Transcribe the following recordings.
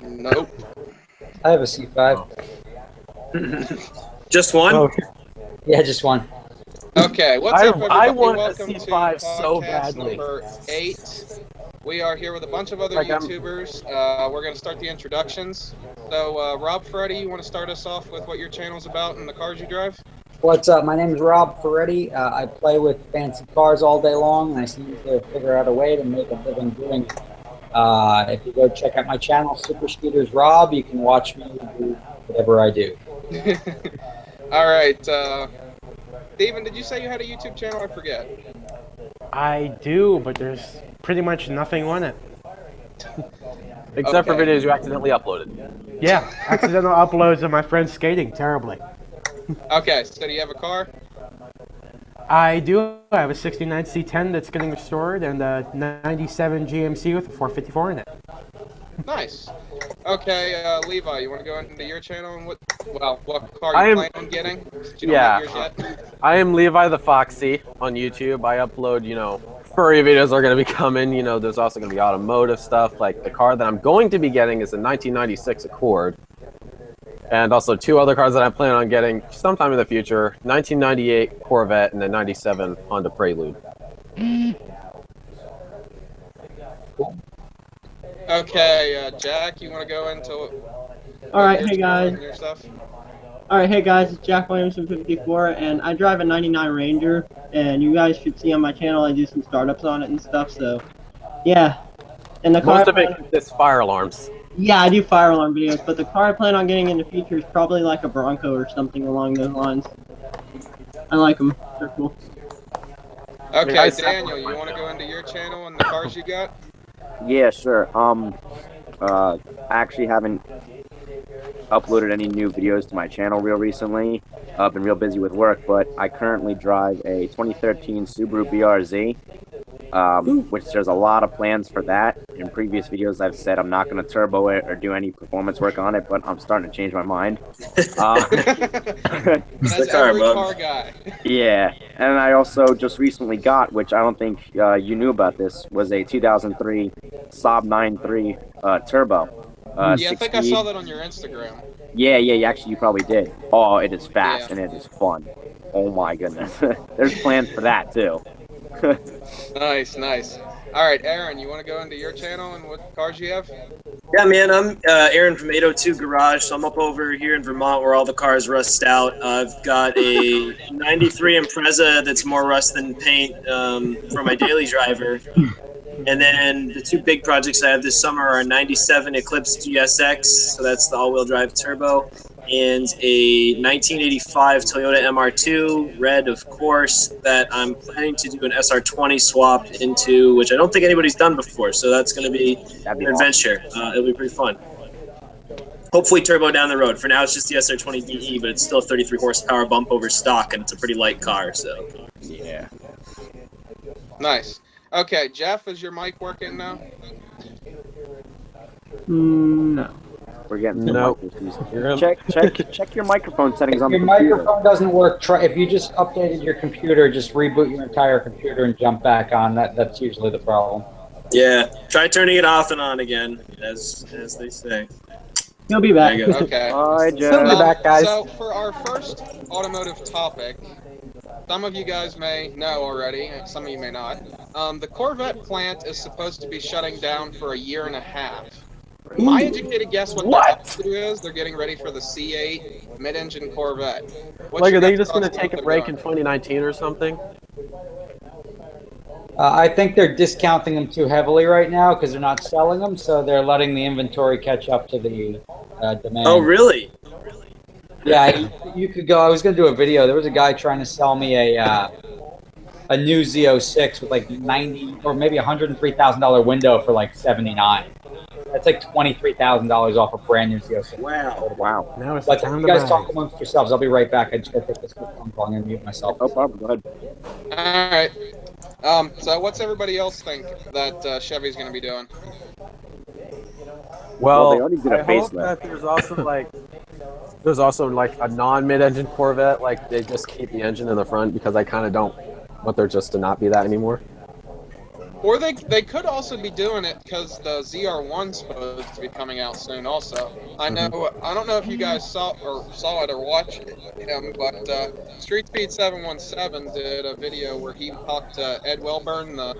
Nope. I have a C5. Just one? Oh, Yeah, just one. Okay, what's up, everybody? I want a Welcome C5 to so podcast badly. number 8. We are here with a bunch of other Like, YouTubers. We're going to start the introductions. So, Rob, Ferretti, you want to start us off with what your channel's about and the cars you drive? What's up? My name is Rob Ferretti. I play with fancy cars all day long, and I seem to figure out a way to make a living doing it. If you go check out my channel, Super Scooters Rob, you can watch me do whatever I do. All right. Steven, did you say you had a YouTube channel? I forget. I do, but there's pretty much nothing on it. Except for Okay. videos you accidentally uploaded. Yeah, accidental uploads of my friends skating terribly. Okay, so do you have a car? I do. I have a 69 C10 that's getting restored and a 97 GMC with a 454 in it. Nice. Okay, Levi, you want to go into your channel and what car you plan on getting? Since you don't have yours yet. I am Levi the Foxy on YouTube. I upload, furry videos are going to be coming. There's also going to be automotive stuff. Like the car that I'm going to be getting is a 1996 Accord. And also 2 other cars that I plan on getting sometime in the future, 1998 Corvette and a 97 Honda Prelude. Okay, Jack, you want to go into Alright, hey guys. your stuff? Alright, hey guys, it's Jack Williamson 54, and I drive a 99 Ranger, and you guys should see on my channel I do some startups on it and stuff, so, yeah. And the car Most of it is fire alarms. yeah, I do fire alarm videos, but the car I plan on getting in the future is probably like a Bronco or something along those lines. I like them, they're cool. Okay, Daniel, you want to go into your channel and the cars you got? Yeah, sure. I actually haven't uploaded any new videos to my channel real recently. I've been real busy with work, but I currently drive a 2013 Subaru BRZ, which there's a lot of plans for that. In previous videos, I've said I'm not going to turbo it or do any performance work on it, but I'm starting to change my mind. That's every car guy. Yeah, and I also just recently got, which I don't think you knew about this, was a 2003 Saab 9.3 turbo. Yeah, I think I saw that on your Instagram. Yeah, actually you probably did. Oh, it is fast Yeah. and it is fun. Oh my goodness. There's plans for that too. Nice. All right, Aaron, you want to go into your channel and what cars you have? Yeah, man, I'm Aaron from 802 Garage, so I'm up over here in Vermont where all the cars rust out. I've got a 93 Impreza that's more rust than paint for my daily driver. And then the 2 big projects I have this summer are a 97 Eclipse GSX, so that's the all-wheel drive turbo, and a 1985 Toyota MR2, red of course, that I'm planning to do an SR20 swap into, which I don't think anybody's done before, so that's going to be an adventure. It'll be pretty fun. Hopefully turbo down the road. For now it's just the SR20 DE, but it's still a 33 horsepower bump over stock, and it's a pretty light car, so. Yeah. Nice. Okay, Jeff, is your mic working now? No. We're getting Nope. Check your microphone settings on the Your computer. microphone doesn't work. If you just updated your computer, just reboot your entire computer and jump back on. That's usually the problem. Yeah, try turning it off and on again, as they say. He'll be back. There you go. Okay. Hi, Jeff. He'll be back, guys. So, for our first automotive topic, some of you guys may know already, and some of you may not. The Corvette plant is supposed to be shutting down for a year and a half. My educated guess what they're up to is they're getting ready for the C8 mid-engine Corvette. What's Like, your are they guys' just going to thoughts on take a what break they're in 2019 or something? I think they're discounting them too heavily right now because they're not selling them, so they're letting the inventory catch up to the demand. Oh, really? Yeah, you could go. I was going to do a video. There was a guy trying to sell me a new Z06 with like 90 or maybe $103,000 window for like 79. That's like $23,000 off a brand new Z06. Wow. Now it's But time you to guys buy. talk amongst yourselves. I'll be right back. I just got to take this quick phone call. I'm going to mute myself. No problem. Go ahead. All right. So what's everybody else think that Chevy's going to be doing? Well, they Well, already did a I hope facelift. that there's also like a non-mid-engine Corvette, like they just keep the engine in the front because I kind of don't want there just to not be that anymore. Or they could also be doing it because the ZR1's supposed to be coming out soon. Also, I don't know if you guys saw it or watched it, but Street Speed 717 did a video where he talked to Ed Welburn, the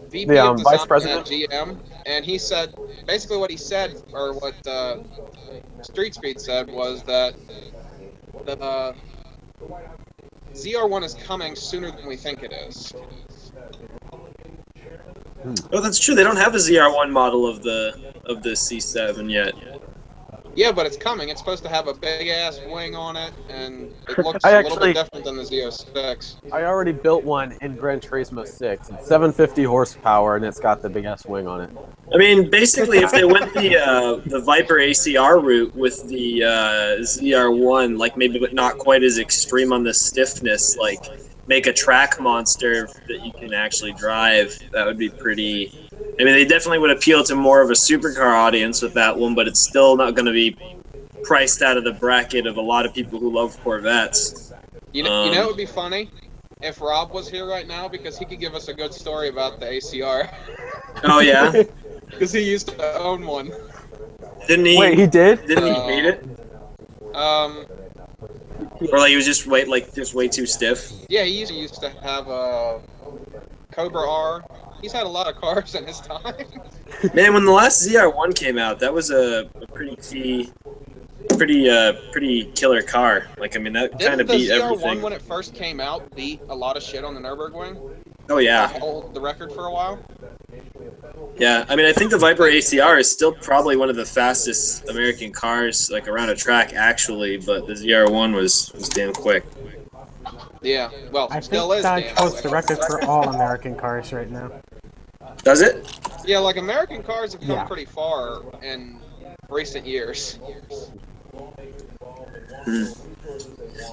VP of Design Vice President at GM, and he said basically what he said, or what Street Speed said, was that the ZR1 is coming sooner than we think it is. Oh, that's true. They don't have a ZR1 model of the C7 yet. Yeah, but it's coming. It's supposed to have a big ass wing on it, and it looks I a little actually- bit different than the Z06. I already built one in Gran Turismo 6. It's 750 horsepower, and it's got the big ass wing on it. I mean, basically, if they went the Viper ACR route with the ZR1, like maybe but not quite as extreme on the stiffness, like make a track monster that you can actually drive, that would be pretty... I mean, they definitely would appeal to more of a supercar audience with that one, but it's still not going to be priced out of the bracket of a lot of people who love Corvettes. You know it would be funny? If Rob was here right now, because he could give us a good story about the ACR. Oh, yeah? Because he used to own one. Didn't he? Wait, he did? Didn't he hate it? Or like he was just way too stiff? Yeah, he used to have a Cobra R. He's had a lot of cars in his time. Man, when the last ZR1 came out, that was a pretty killer car. Like, I mean, that kind of beat Didn't the ZR1 everything. when it first came out beat a lot of shit on the Nürburgring? Oh yeah, Hold the record for a while. yeah. I mean, I think the Viper ACR is still probably one of the fastest American cars, like around a track, actually. But the ZR1 was damn quick. Yeah, well, I still think is. that damn holds quick. the record for all American cars right now. Does it? Yeah, like American cars have come Yeah. pretty far in recent years.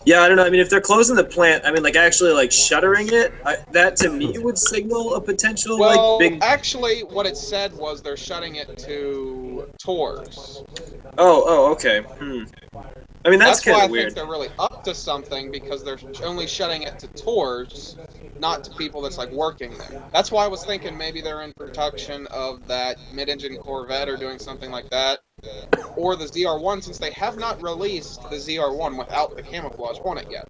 Yeah, I don't know. I mean, if they're closing the plant, I mean, like actually like shuttering it, that to me would signal a potential Well, like big. actually, what it said was they're shutting it to tours. Oh, okay. I mean, that's why kind I of weird. think they're really up to something, because they're only shutting it to tours, not to people that's like working there. That's why I was thinking maybe they're in production of that mid-engine Corvette or doing something like that, or the ZR1, since they have not released the ZR1 without the camouflage on it yet.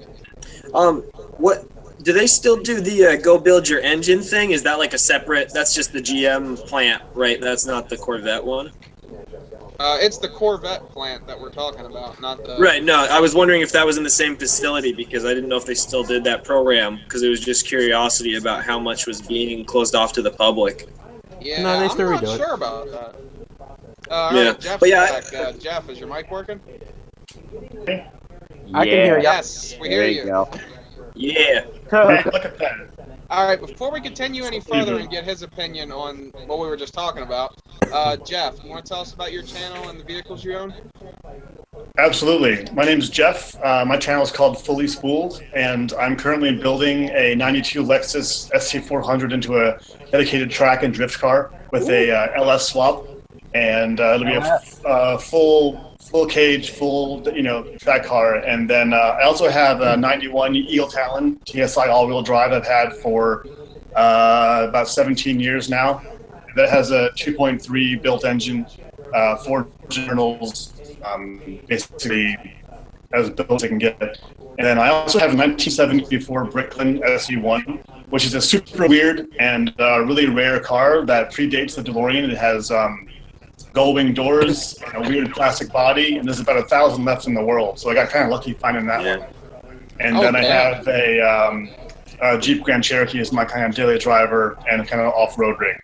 What do they still do the go build your engine thing? Is that like a separate? That's just the GM plant, right? That's not the Corvette one. It's the Corvette plant that we're talking about, not the... Right, no, I was wondering if that was in the same facility because I didn't know if they still did that program because it was just curiosity about how much was being closed off to the public. Yeah, No, they I'm still not redo it. sure about that. Yeah, Right, Jeff's but yeah, back. Jeff, is your mic working? I can hear ya. Yes, we hear There you. you go. Yeah. Look at that. All right, before we continue any further and get his opinion on what we were just talking about, Jeff, you want to tell us about your channel and the vehicles you own? Absolutely. My name's Jeff. My channel is called Fully Spooled, and I'm currently building a 92 Lexus ST400 into a dedicated track and drift car with a LS swap, and it'll be a full cage, full track car. And then I also have a 91 Eagle Talon TSI all-wheel drive I've had for about 17 years now. That has a 2.3 built engine, 4 journals, basically as built as I can get. And then I also have a 1974 Bricklin SE1, which is a super weird and really rare car that predates the DeLorean. It has gull-wing doors and a weird plastic body, and there's about 1,000 left in the world. So I got kind of lucky finding that one. And then I have a Jeep Grand Cherokee as my kind of daily driver and kind of off-road rig.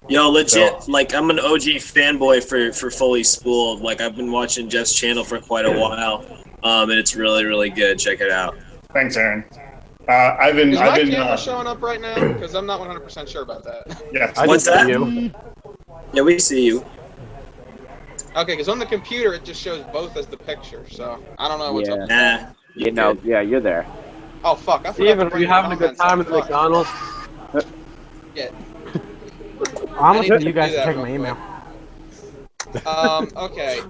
Yo, legit, like, I'm an OG fanboy for Fully Spooled. Like, I've been watching Jeff's channel for quite a while, and it's really, really good. Check it out. Thanks, Aaron. I've been Is my camera showing up right now? Because I'm not 100% sure about that. Yeah. What's I just that? see you. Yeah, we see you. Okay, because on the computer it just shows both as the picture, so I don't know what's up. Nah. Yeah, you're there. Oh fuck! I forgot Steven, to are bring you having a good comments time up. at the McDonald's? Yeah. I'm I need listening to you to guys do to that check my real email. Okay.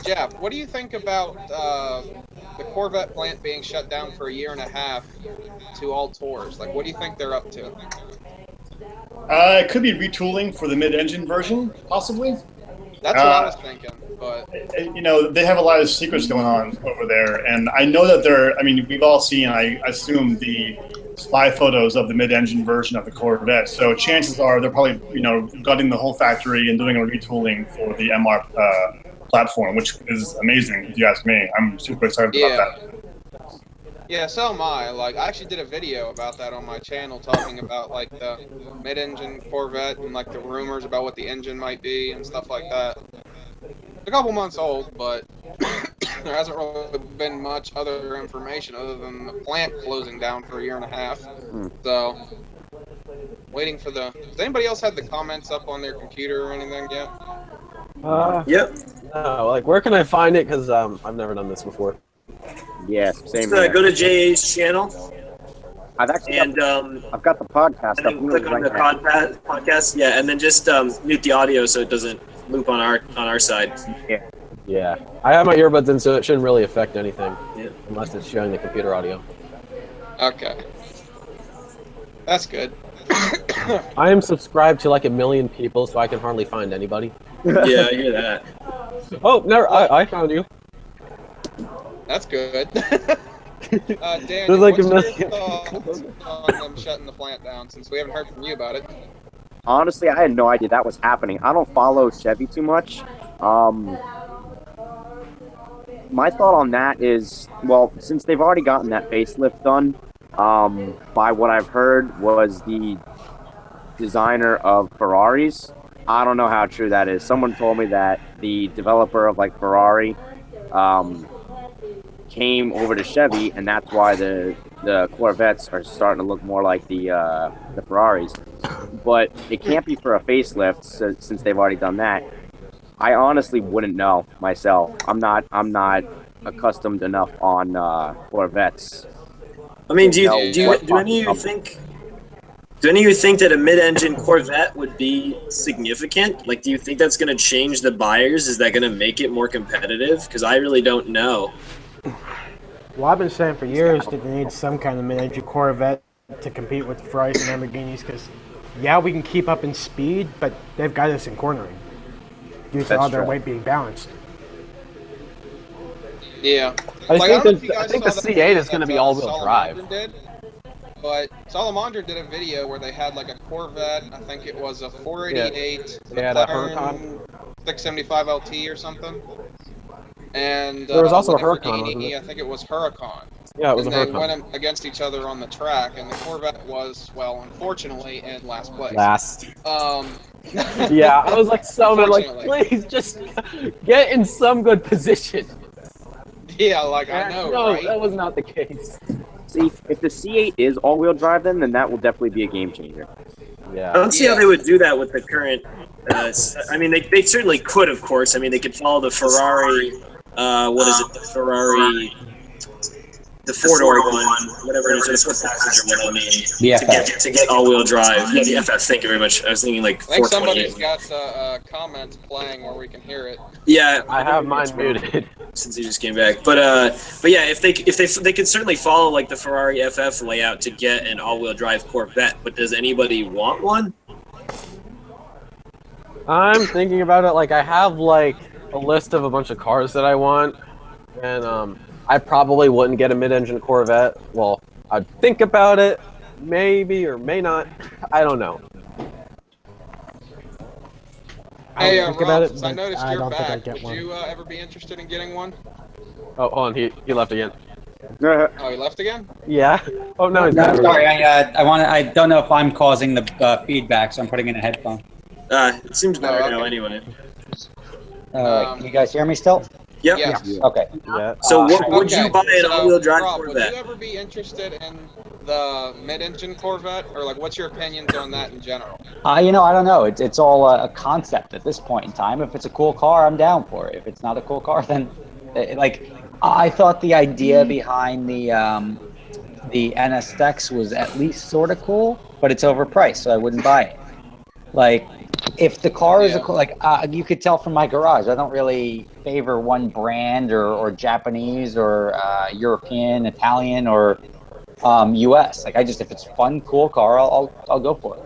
Jeff, what do you think about the Corvette plant being shut down for a year and a half to all tours? Like, what do you think they're up to? It could be retooling for the mid-engine version, possibly. That's what I was thinking, but You know, they have a lot of secrets going on over there, and I know that they're. I mean, we've all seen, I assume, the spy photos of the mid-engine version of the Corvette. So chances are they're probably, you know, gutting the whole factory and doing a retooling for the MR platform, which is amazing if you ask me. I'm super excited about that. Yeah, so am I. Like, I actually did a video about that on my channel, talking about like the mid-engine Corvette and like the rumors about what the engine might be and stuff like that. It's a couple months old, but there hasn't really been much other information other than the plant closing down for a year and a half. So, waiting for the. Does anybody else have the comments up on their computer or anything yet? Yep. No, like, where can I find it? Because I've never done this before. Yeah, same Just, here. go to JA's channel. I've actually And I've got the podcast and up then click on right the now. podcast. Yeah, and then just mute the audio so it doesn't loop on our side. Yeah, I have my earbuds in, so it shouldn't really affect anything, Yeah. unless it's showing the computer audio. Okay. That's good. I am subscribed to like 1 million people, so I can hardly find anybody. Yeah, I hear that. Oh, no, I found you. That's good. Dan, There's like what's a your million. thoughts on them shutting the plant down, since we haven't heard from you about it? Honestly, I had no idea that was happening. I don't follow Chevy too much. My thought on that is, well, since they've already gotten that facelift done, by what I've heard was the designer of Ferraris. I don't know how true that is. Someone told me that the developer of like Ferrari came over to Chevy, and that's why the Corvettes are starting to look more like the Ferraris. But it can't be for a facelift, since they've already done that. I honestly wouldn't know myself. I'm not accustomed enough on Corvettes. I mean, do any of you think? Do any of you think that a mid-engine Corvette would be significant? Like, do you think that's going to change the buyers? Is that going to make it more competitive? Because I really don't know. Well, I've been saying for years that they need some kind of mid-engine Corvette to compete with the Ferraris and Lamborghinis, because, yeah, we can keep up in speed, but they've got us in cornering due to all their weight being balanced. Yeah. I Like, think don't know if you the guys saw the C8 video is going to that, be all-wheel drive. Salamandra did, but Salamandra did a video where they had like a Corvette, I think it was a 488 Yeah, that McLaren 675 LT or something. And There was also a Lamborghini, Huracan, wasn't it? I think it was Huracan. Yeah, it was and a they Huracan. went against each other on the track, and the Corvette was, well, unfortunately, in last place. Yeah, I was like, like, Unfortunately. please just get in some good position. Yeah, like, I know, No, right? that was not the case. See, if the C8 is all-wheel drive, then that will definitely be a game changer. I Yeah. don't see how they would do that with the current. I mean, they certainly could, of course. I mean, they could follow the Ferrari. What is it? The Ferrari. The four-door one, whatever it is, just with passenger one. I mean, The to get all-wheel drive. Yeah, the FF. Thank you very much. I was thinking like I think somebody's 428. got comments playing where we can hear it. Yeah, I have mine muted. since he just came back. But yeah, if they could certainly follow like the Ferrari FF layout to get an all-wheel drive Corvette. But does anybody want one? I'm thinking about it. Like, I have like a list of a bunch of cars that I want, and I probably wouldn't get a mid-engine Corvette. Well, I'd think about it, maybe or may not. I don't know. Hey, think about Rob, it, since I but noticed I you're don't think back, I'd get would one. you ever be interested in getting one? Oh, hold on, he left again. Oh, he left again? Yeah. Oh no, he's No, back. sorry, I don't know if I'm causing the feedback, so I'm putting in a headphone. It seems better okay. now anyway. Can you guys hear me still? Yep. Yes. Okay. Yeah. So would Okay, you buy an so, all-wheel drive Rob, Corvette? would you ever be interested in the mid-engine Corvette? Or, like, what's your opinions on that in general? I don't know. It's all a concept at this point in time. If it's a cool car, I'm down for it. If it's not a cool car, then like I thought the idea behind the NSX was at least sort of cool, but it's overpriced, so I wouldn't buy it. Like if the car is Yeah. like you could tell from my garage, I don't really favor one brand or Japanese or European, Italian or U.S. Like I just if it's fun, cool car, I'll go for it.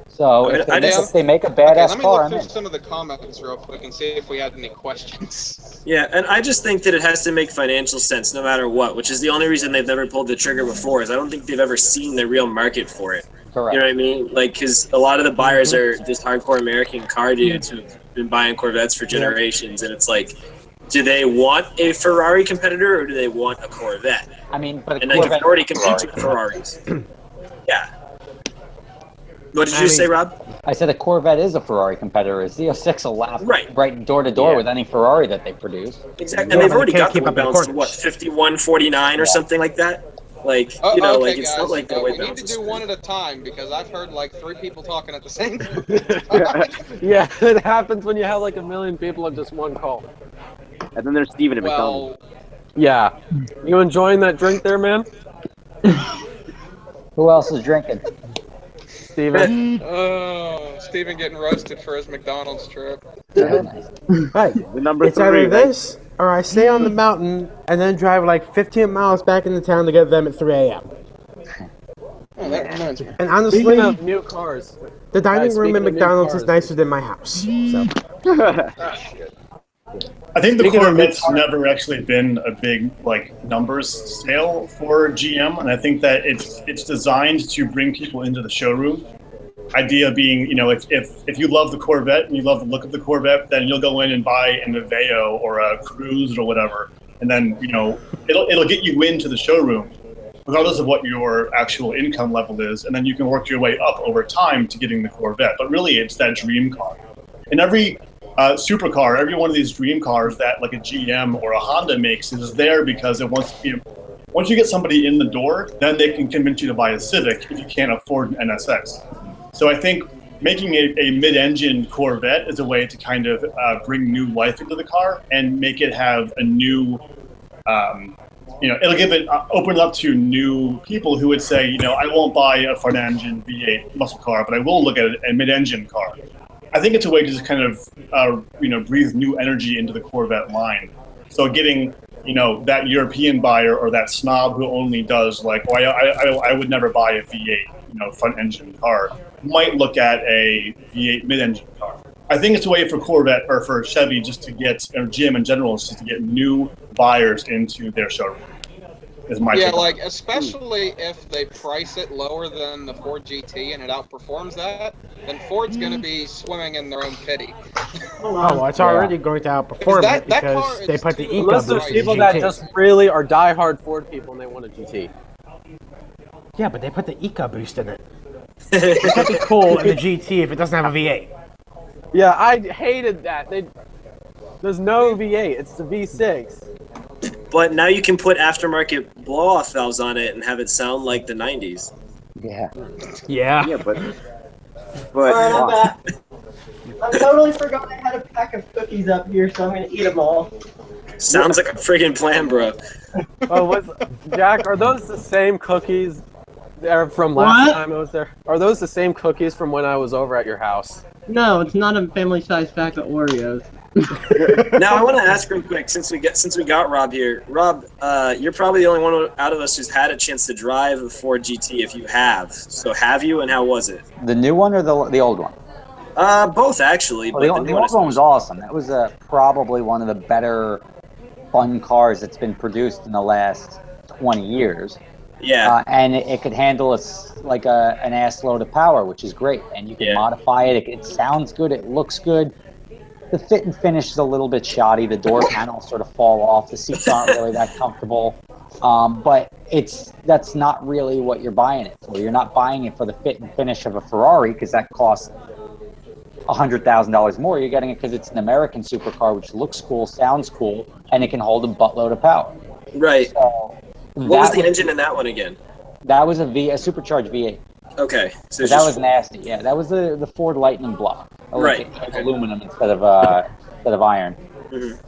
So I mean, if they make a Okay, badass let me car, look I'm through in. some of the comments real quick and see if we had any questions. Yeah, and I just think that it has to make financial sense no matter what, which is the only reason they've never pulled the trigger before. Is I don't think they've ever seen the real market for it. Correct. You know what I mean? Like, because a lot of the buyers are just hardcore American car dudes who've been buying Corvettes for generations, and it's like, do they want a Ferrari competitor or do they want a Corvette? I mean, but And they can already compete with Ferraris. Yeah. What did you say, Rob? I said a Corvette is a Ferrari competitor. A Z06 will laugh right door to door with any Ferrari that they produce. Exactly. Yeah, And they've but already they can't got the keep weight up in balance to corners. what, 51.49 or something like that? Like, Oh, you know, okay, like it's guys, not like the we weight need to balance. do one at a time because I've heard like 3 people talking at the same time. Yeah, it happens when you have like a million people on just one call. And then there's Steven at McDonald's. Well, Yeah. You enjoying that drink there, man? Who else is drinking? Steven? oh, Steven getting roasted for his McDonald's trip. Right. The number It's 3, either right? this or I stay on the mountain and then drive like 15 miles back into town to get them at 3 a.m. Oh, that reminds me. And honestly, Speaking of new cars. the dining guys, room speaking at of new McDonald's is cars. nicer than my house. So I think the Speaking of Corvette's new cars- never actually been a big numbers sale for GM, and I think that it's designed to bring people into the showroom. Idea being, if you love the Corvette and you love the look of the Corvette, then you'll go in and buy an Aveo or a Cruze or whatever, and then it'll get you into the showroom, regardless of what your actual income level is, and then you can work your way up over time to getting the Corvette. But really, it's that dream car. And every supercar, every one of these dream cars that like a GM or a Honda makes is there because it wants to be. Once you get somebody in the door, then they can convince you to buy a Civic if you can't afford an NSX. So I think making a mid-engine Corvette is a way to kind of bring new life into the car and make it have a new, it'll give it open it up to new people who would say, I won't buy a front-engine V8 muscle car, but I will look at a mid-engine car. I think it's a way to just kind of, breathe new energy into the Corvette line. So getting, that European buyer or that snob who only does I would never buy a V8, front engine car, might look at a V8 mid-engine car. I think it's a way for Corvette or for Chevy just to get, or GM in general, just to get new buyers into their showroom. Is my take. Especially if they price it lower than the Ford GT and it outperforms that, then Ford's going to be swimming in their own pity. oh, well, it's already going to outperform That- it that car because is they put the too- eco Unless boost there's in the people that GT. just really are diehard Ford people and they want a GT. Yeah, but they put the eco boost in it. It could be cool in the GT if it doesn't have a V8. Yeah, I hated that. There's no V8. It's the V6. But now you can put aftermarket blow-off valves on it and have it sound like the 90s. Yeah. Yeah. Yeah, but Alright, I'm back. I totally forgot I had a pack of cookies up here, so I'm gonna eat them all. Sounds like a friggin' plan, bro. Oh, Jack, are those the same cookies that are from last What? time I was there? Are those the same cookies from when I was over at your house? No, it's not a family-sized pack of Oreos. Now I want to ask real quick, since we got Rob here. Rob, you're probably the only one out of us who's had a chance to drive a Ford GT. If you have, so have you, and how was it? The new one or the old one? Both actually. Well, But the the old new one one was awesome. That was probably one of the better fun cars that's been produced in the last 20 years. Yeah. And it could handle an ass load of power, which is great. And you can modify it. It sounds good. It looks good. The fit and finish is a little bit shoddy. The door panels sort of fall off. The seats aren't really that comfortable. But that's not really what you're buying it for. You're not buying it for the fit and finish of a Ferrari because that costs $100,000 more. You're getting it because it's an American supercar, which looks cool, sounds cool, and it can hold a buttload of power. Right. So what was the engine in that one again? That was a supercharged V8. Okay. So That was nasty. Yeah, that was the Ford Lightning block. Right. Like aluminum instead of iron. Mhm.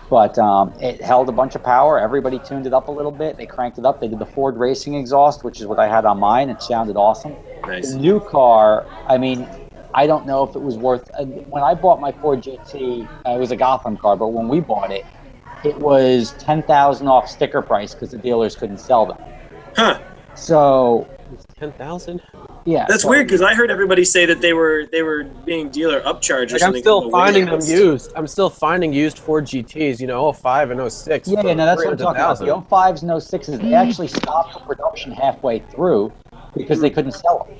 But it held a bunch of power. Everybody tuned it up a little bit. They cranked it up. They did the Ford Racing exhaust, which is what I had on mine. It sounded awesome. Nice. The new car, I mean, I don't know if it was worth. When I bought my Ford GT, it was a Gotham car, but when we bought it, it was 10,000 off sticker price because the dealers couldn't sell them. Huh. So 10,000. Yeah, that's weird because I heard everybody say that they were being dealer upcharged. Like, I'm still finding them used. I'm still finding used Ford GTs. You know, 05 and 06. Yeah, no, that's what I'm talking about. The 05s and 06s, they actually stopped the production halfway through because they couldn't sell them.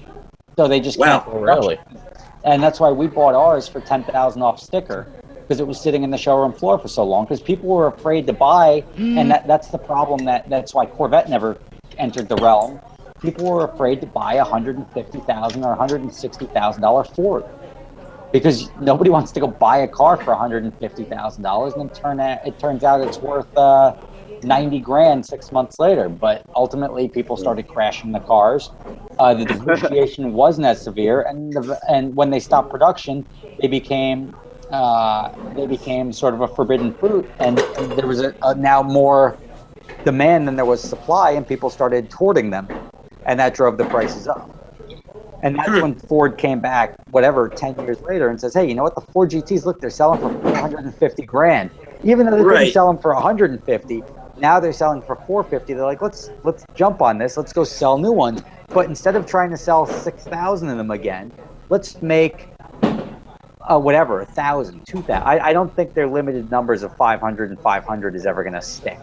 So they just can't. Really? And that's why we bought ours for 10,000 off sticker because it was sitting in the showroom floor for so long because people were afraid to buy, and that's the problem. That's why Corvette never entered the realm. People were afraid to buy a $150,000 or $160,000 Ford because nobody wants to go buy a car for $150,000 and then it turns out it's worth 90 grand 6 months later. But ultimately, people started crashing the cars. The depreciation wasn't as severe, and when they stopped production, they became sort of a forbidden fruit, and there was a now more demand than there was supply, and people started hoarding them. And that drove the prices up. And that's when Ford came back, 10 years later, and says, hey, you know what? The Ford GTs, look, they're selling for 450 grand. Even though they couldn't sell them for 150, now they're selling for 450. They're like, let's jump on this. Let's go sell new ones. But instead of trying to sell 6,000 of them again, let's make 1,000, 2,000. I don't think their limited numbers of 500 and 500 is ever going to stick.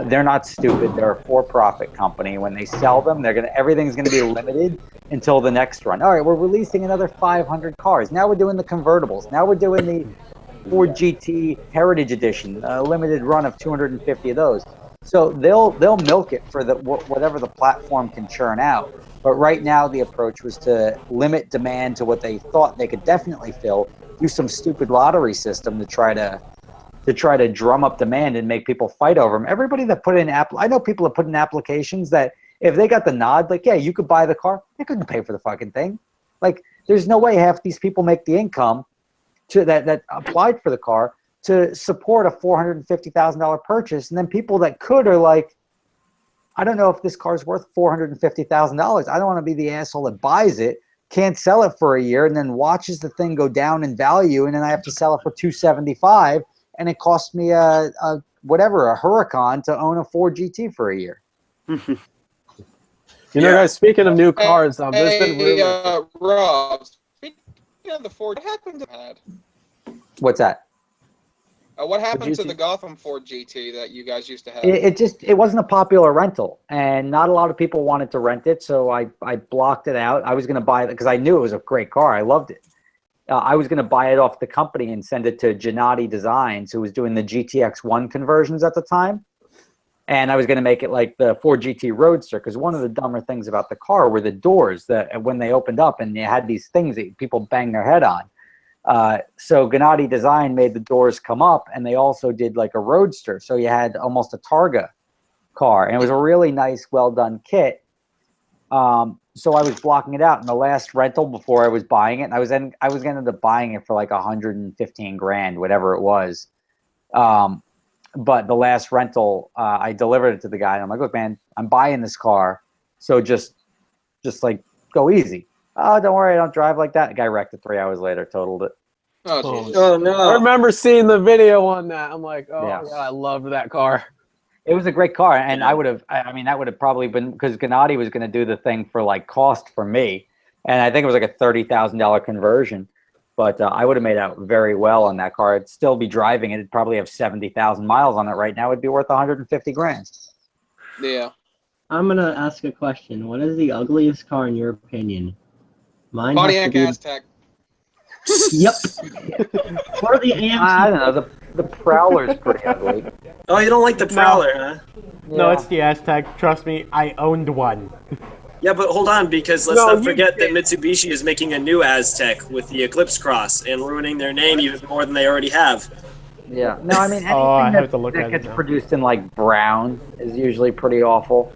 They're not stupid. They're a for-profit company. When they sell them, everything's going to be limited until the next run. All right, we're releasing another 500 cars. Now we're doing the convertibles. Now we're doing the Ford GT Heritage Edition, a limited run of 250 of those. So they'll milk it for whatever the platform can churn out. But right now the approach was to limit demand to what they thought they could definitely fill, do some stupid lottery system to try to drum up demand and make people fight over them. Everybody that put in I know people that put in applications that if they got the nod, like, yeah, you could buy the car, they couldn't pay for the fucking thing. Like, there's no way half these people make the income that applied for the car to support a $450,000 purchase. And then people that could are like, I don't know if this car's worth $450,000. I don't want to be the asshole that buys it, can't sell it for a year, and then watches the thing go down in value, and then I have to sell it for $275,000. And it cost me a Huracan to own a Ford GT for a year. You know, guys, speaking of new cars, there's been rumors. Rob, speaking of the Ford, what happened to that? What's that? What happened to the Gotham Ford GT that you guys used to have? It wasn't a popular rental, and not a lot of people wanted to rent it, so I blocked it out. I was going to buy it because I knew it was a great car. I loved it. I was going to buy it off the company and send it to Gennady Designs, who was doing the GTX1 conversions at the time. And I was going to make it like the Ford GT Roadster, because one of the dumber things about the car were the doors that when they opened up and you had these things that people bang their head on. So Gennady Design made the doors come up, and they also did like a Roadster. So you had almost a Targa car, and it was a really nice, well-done kit. So I was blocking it out in the last rental before I was buying it. And I was going to end up buying it for like 115 grand, whatever it was. But the last rental, I delivered it to the guy, and I'm like, look, man, I'm buying this car, so just like go easy. Oh, don't worry, I don't drive like that. The guy wrecked it 3 hours later, totaled it. Oh no! I remember seeing the video on that. I'm like, oh Yeah. God, I loved that car. It was a great car, and that would have probably been, because Gennady was going to do the thing for like cost for me, and I think it was like a $30,000 conversion. But I would have made out very well on that car. I'd still be driving it. It'd probably have 70,000 miles on it right now. It'd be worth 150 grand. Yeah. I'm gonna ask a question. What is the ugliest car in your opinion? Mine. Pontiac Aztec. Yep. Or the AMC. I don't know. The Prowler's pretty ugly. Oh, you don't like the Prowler, huh? No, Yeah. it's the Aztec. Trust me, I owned one. Yeah, but hold on, because let's not forget that Mitsubishi is making a new Aztec with the Eclipse Cross and ruining their name even more than they already have. Yeah. No, I mean, anything I have to that look at it gets now. produced in like brown is usually pretty awful.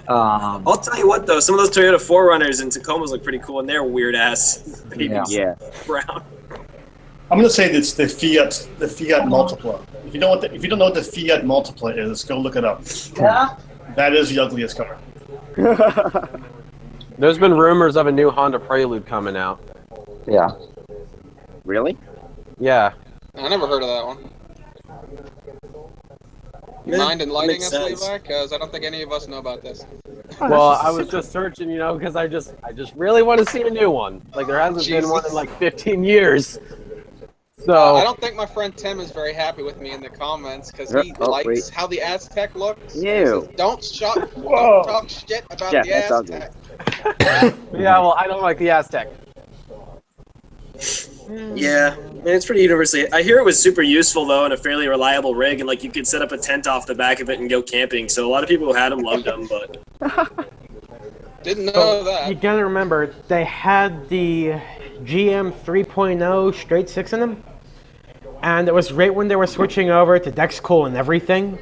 I'll tell you what, though, some of those Toyota 4Runners and Tacomas look pretty cool, and they're weird ass babies. Yeah. Brown. I'm gonna say it's the Fiat Multipla. If you don't know what the Fiat Multipla is, go look it up. That is the ugliest car. There's been rumors of a new Honda Prelude coming out. Yeah. Really? Yeah. I never heard of that one. You mind enlightening us, Levi? Because I don't think any of us know about this. Well, I was just searching, you know, because I just really want to see a new one. Like there hasn't been one in like 15 years. So I don't think my friend Tim is very happy with me in the comments because he likes how the Aztec looks. Ew. Don't talk shit about Jeff, the that's Aztec. yeah, well, I don't like the Aztec. Yeah, I mean, it's pretty universally. I hear it was super useful though, and a fairly reliable rig, and like you could set up a tent off the back of it and go camping. So a lot of people who had them loved them, but didn't know that. You gotta remember, they had the GM 3.0 straight six in them, and it was right when they were switching over to Dexcool and everything,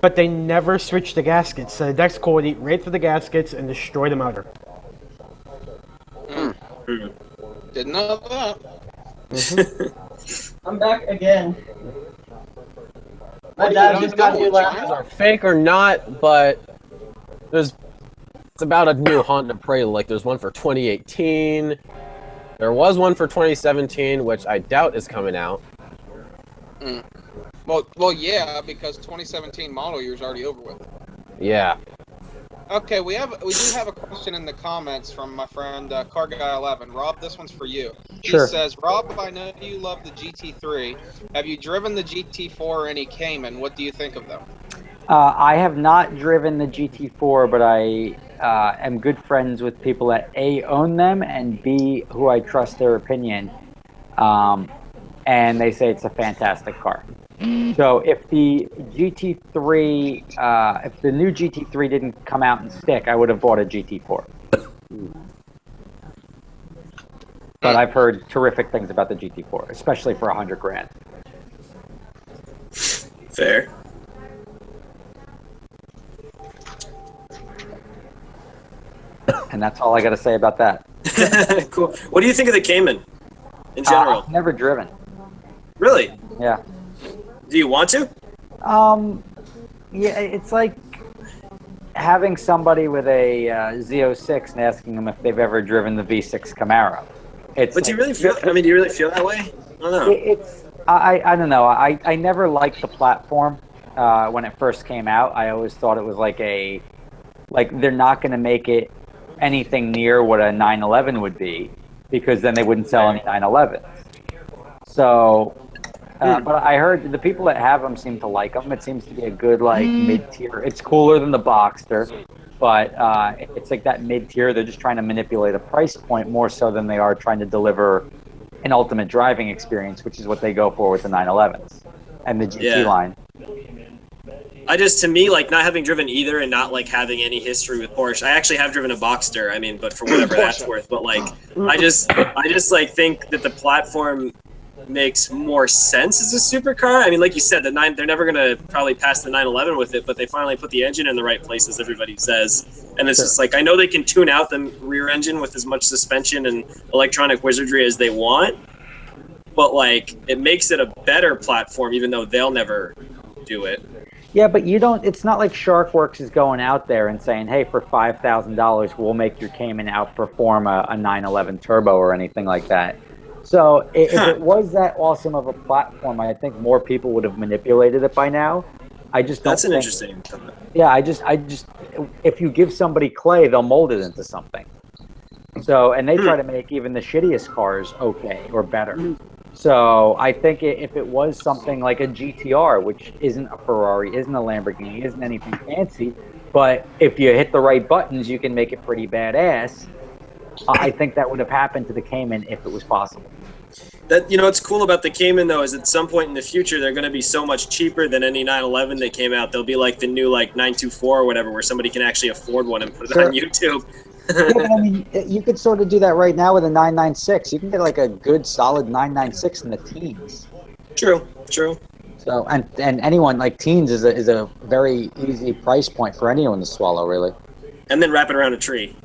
but they never switched the gaskets. So the Dexcool would eat right for the gaskets and destroy the motor. Didn't know that. I'm back again. My What dad do you just got new know? Are fake or not, but it's about a new Honda Prelude. Like there's one for 2018. There was one for 2017, which I doubt is coming out. Well, yeah, because 2017 model year is already over with. Yeah. Okay, we do have a question in the comments from my friend Car Guy 11. Rob, this one's for you. Sure. He says, Rob, I know you love the GT3. Have you driven the GT4 or any Cayman? What do you think of them? I have not driven the GT4, but I am good friends with people that A, own them, and B, who I trust their opinion. And they say it's a fantastic car. So if the GT3, if the new GT3 didn't come out and stick, I would have bought a GT4. But I've heard terrific things about the GT4, especially for $100 grand. fair. And that's all I got to say about that. Cool. What do you think of the Cayman in general? I've never driven. Really? Yeah. Do you want to? Yeah, it's like having somebody with a Z06 and asking them if they've ever driven the V6 Camaro. But do you really feel? I mean, do you really feel that way? I don't know. I don't know. I never liked the platform when it first came out. I always thought it was like they're not going to make it anything near what a 911 would be, because then they wouldn't sell any 911s. So. But I heard the people that have them seem to like them. It seems to be a good, like, mid-tier. It's cooler than the Boxster, but it's like that mid-tier. They're just trying to manipulate a price point more so than they are trying to deliver an ultimate driving experience, which is what they go for with the 911s and the GT line. To me, like, not having driven either and not, like, having any history with Porsche. I actually have driven a Boxster, I mean, but for whatever that's worth. But, like, I just like, think that the platform makes more sense as a supercar. I mean, like you said, they're never going to probably pass the 911 with it, but they finally put the engine in the right place, as everybody says. And it's just like, I know they can tune out the rear engine with as much suspension and electronic wizardry as they want, but like, it makes it a better platform, even though they'll never do it. Yeah, but you don't. It's not like SharkWorks is going out there and saying, "Hey, for $5,000, we'll make your Cayman outperform a 911 turbo or anything like that." So if it was that awesome of a platform, I think more people would have manipulated it by now. I just don't. That's an interesting. Yeah, I just, if you give somebody clay, they'll mold it into something. So, and they try to make even the shittiest cars okay or better. So I think if it was something like a GTR, which isn't a Ferrari, isn't a Lamborghini, isn't anything fancy, but if you hit the right buttons, you can make it pretty badass. I think that would have happened to the Cayman if it was possible. That, you know, what's cool about the Cayman though is at some point in the future they're going to be so much cheaper than any 911 that came out. They'll be like the new 924 or whatever, where somebody can actually afford one and put it on YouTube. Yeah, but I mean, you could sort of do that right now with a 996. You can get like a good solid 996 in the teens. True. So and anyone like teens is a very easy price point for anyone to swallow, really. And then wrap it around a tree.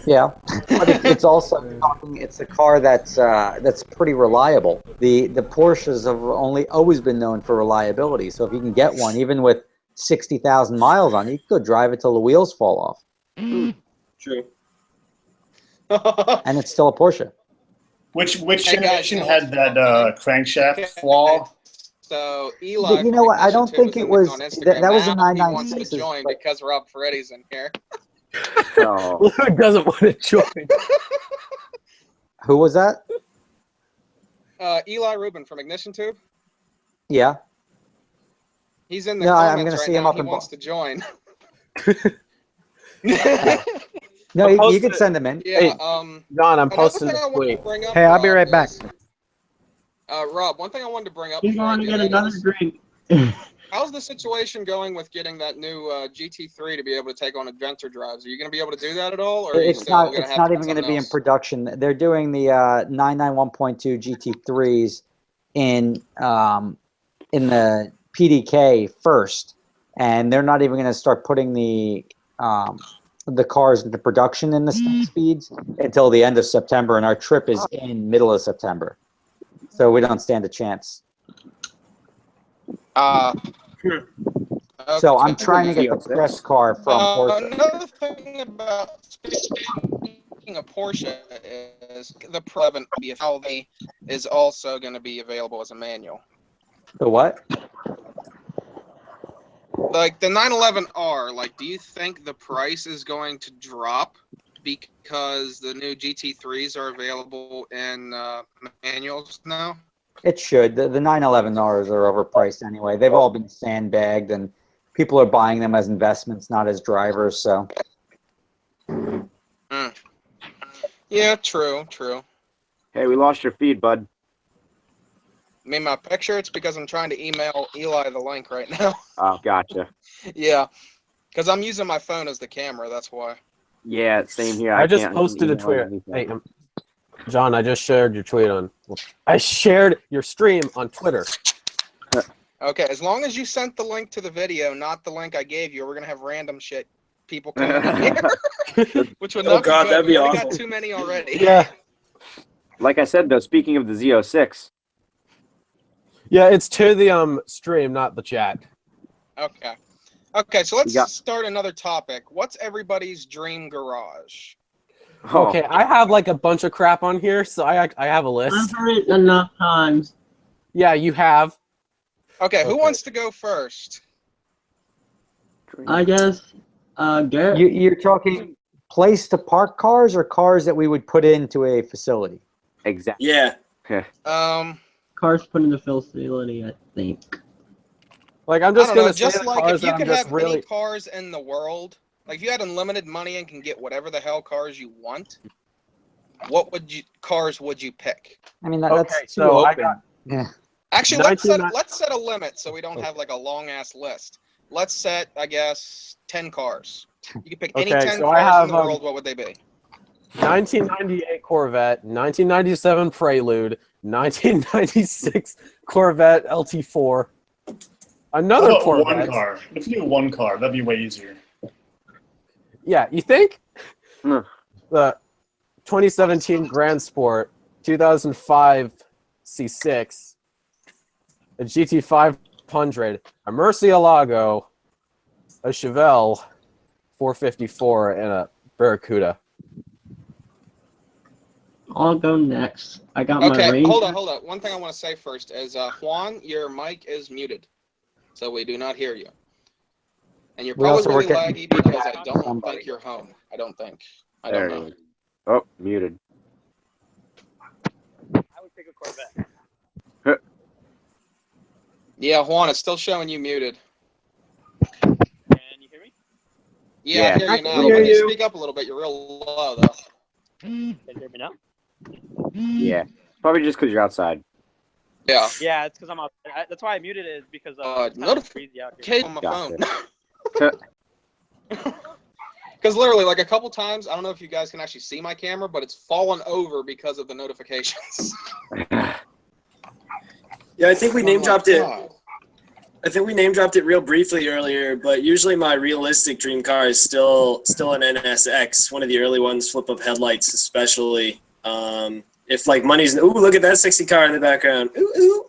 Yeah, but it's also it's a car that's pretty reliable. The Porsches have always been known for reliability. So if you can get one, even with 60,000 miles on it, you can go drive it till the wheels fall off. True. and it's still a Porsche. Which Hey, guys, generation you know had what's that crankshaft flaw? So Eli, You know what? I don't think it was. on Instagram. That was a Now he wants to 996. join because Rob Ferretti's in here. Oh. Who doesn't want to join? Who was that? Eli Rubin from IgnitionTube. Yeah. He's in the No, I'm comments gonna right see him now. up He in wants to join. No, I'll you post can it. send him in. Yeah. Hey, John, I'm Another posting thing the I wanted to tweet. bring up. Hey, I'll be Rob, right back. Rob, one thing I wanted to bring up. He's before I going to get get in another is, drink. how's the situation going with getting that new GT3 to be able to take on adventure drives? Are you going to be able to do that at all, or are you It's still not. going to It's have not to even going to be in else? production. They're doing the 991.2 GT3s in the PDK first, and they're not even going to start putting the cars into production in the spec speeds until the end of September, and our trip is in middle of September, so we don't stand a chance. So I'm trying to get the press car from Porsche. Another thing about speaking of Porsche is the 11 BFL is also going to be available as a manual. The what? Like the 911R, like, do you think the price is going to drop because the new GT3s are available in manuals now? It should. The 911Rs are overpriced anyway. They've all been sandbagged, and people are buying them as investments, not as drivers. So. Yeah, true. Hey, we lost your feed, bud. I mean, my picture, it's because I'm trying to email Eli the link right now. Oh, gotcha. Yeah, because I'm using my phone as the camera, that's why. Yeah, same here. I just can't posted a email tweet. anything. Hey, John, I just shared your tweet on. I shared your stream on Twitter. Okay, as long as you sent the link to the video, not the link I gave you, we're gonna have random shit people coming in here, which would not Oh, God, be good. that'd be We already awful. got too many already. Yeah. Like I said, though, speaking of the Z06, Yeah, it's to the stream, not the chat. Okay, so let's You got- start another topic. What's everybody's dream garage? Okay, I have like a bunch of crap on here, so I have a list. I've heard it enough times. Yeah, you have. Okay, who Okay. wants to go first? I guess, Garrett. You're talking place to park cars or cars that we would put into a facility? exactly. Yeah. Cars put in the facility, I think. Like I'm I just don't know, gonna say just the like cars if you that I'm could just have really. any cars in the world, like if you had unlimited money and can get whatever the hell cars you want, what cars would you pick? I mean, Okay, that's too so I open. got- Yeah. Actually, 1990 let's set a limit so we don't have like a long ass list. Let's set, I guess, 10 cars. You can pick any Okay, 10 so I cars have, in the world. What would they be? 1998 Corvette, 1997 Prelude, 1996 Corvette LT4, another How about Corvette. one car? If you do one car, that'd be way easier. Yeah, you think? Hmm. The 2017 Grand Sport, 2005 C6, a GT500, a Murcielago, a Chevelle 454, and a Barracuda. I'll go next. I got my Okay, range. hold on. One thing I want to say first is, Juan, your mic is muted, so we do not hear you. And you're We probably also really work at- laggy because I don't Somebody. think you're home. I don't think. I There don't it know. is. Oh, muted. I would pick a Corvette. Yeah, Juan, it's still showing you muted. Can you hear me? Yeah, I Yeah. hear I you can now. hear Can you you. speak up a little bit? You're real low, though. Can you hear me now? Yeah. Probably just because you're outside. Yeah. Yeah, it's because I'm out. That's why I muted it, is because it's kinda Notification crazy out here. on my Gotcha. phone. Because literally, like a couple times, I don't know if you guys can actually see my camera, but it's fallen over because of the notifications. Yeah, I think we I'm name like, dropped it. "God." I think we name dropped it real briefly earlier, but usually my realistic dream car is still an NSX, one of the early ones, flip up headlights especially. If like money's ooh, look at that sexy car in the background. Ooh.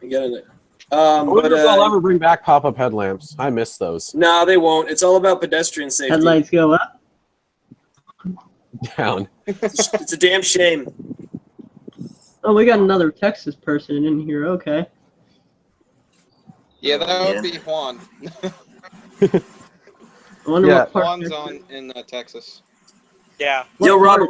You get it. I wonder But if they'll ever bring back pop-up headlamps. I miss those. no, they won't. It's all about pedestrian safety. Headlights go up. down. It's a damn shame. Oh, we got another Texas person in here. Okay. Yeah, that would be Juan. I wonder Yeah. what part Juan's Texas- in Texas. Yeah. Yo, Robert.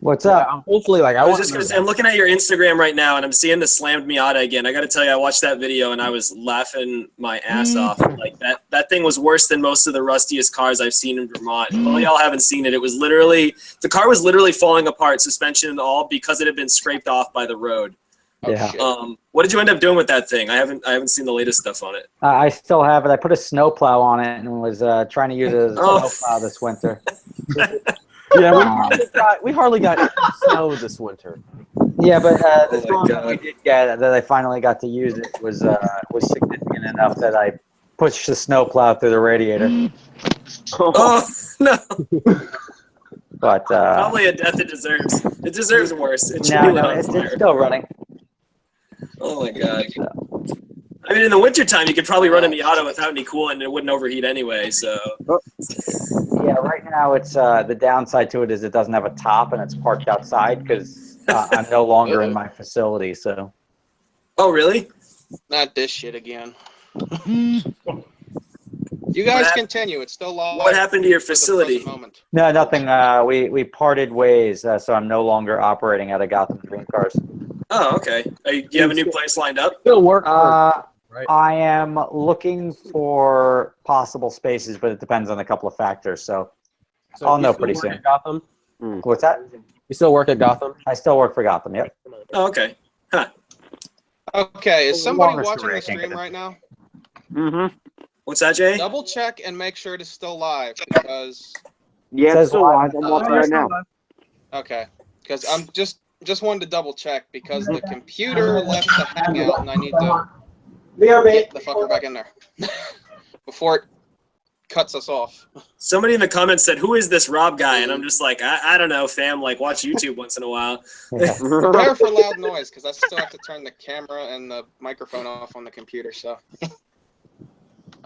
What's Yeah, up? hopefully, like I was wanna just gonna know say, I'm looking at your Instagram right now, and I'm seeing the slammed Miata again. I got to tell you, I watched that video, and I was laughing my ass off. Like that thing was worse than most of the rustiest cars I've seen in Vermont. If all y'all haven't seen it, it was literally the car was literally falling apart, suspension and all, because it had been scraped off by the road. Oh, Yeah. shit. What did you end up doing with that thing? I haven't seen the latest stuff on it. I still have it. I put a snowplow on it and was trying to use it as a Oh. snowplow this winter. Yeah, we hardly got snow this winter. Yeah, but the Oh my snow that we did get, that I finally got to use it, was significant enough that I pushed the snowplow through the radiator. Oh no! But Probably a death it deserves. It deserves worse. It should no, be lit no, on it's fire. still running. Oh my god. I mean, in the wintertime, you could probably run a Miata without any coolant and it wouldn't overheat anyway, so. Yeah, right now it's the downside to it is it doesn't have a top and it's parked outside because I'm no longer in my facility. So. Oh, really? Not this shit again. You guys continue. It's still live. What happened to your for the facility? present moment. No, nothing. We parted ways, so I'm no longer operating out of Gotham Dream Cars. Oh, okay. Do you have a new place lined up? Still work for, right? I am looking for possible spaces, but it depends on a couple of factors. So I'll you know still pretty work soon. at Gotham? What's that? You still work at Gotham? I still work for Gotham. Yep. Oh, okay. Huh. Okay, is somebody Longer watching story, the I can't stream get right now? Mm-hmm. What's that, Jay? Double check and make sure it is still live because Yeah, Says it's still live. live. I'm watching right now. okay, because I'm just wanted to double check because the computer left the hangout and I need to get the fucker back in there before it cuts us off. Somebody in the comments said, "Who is this Rob guy?" And I'm just like, I don't know, fam. Like, watch YouTube once in a while. Prepare for loud noise because I still have to turn the camera and the microphone off on the computer. So,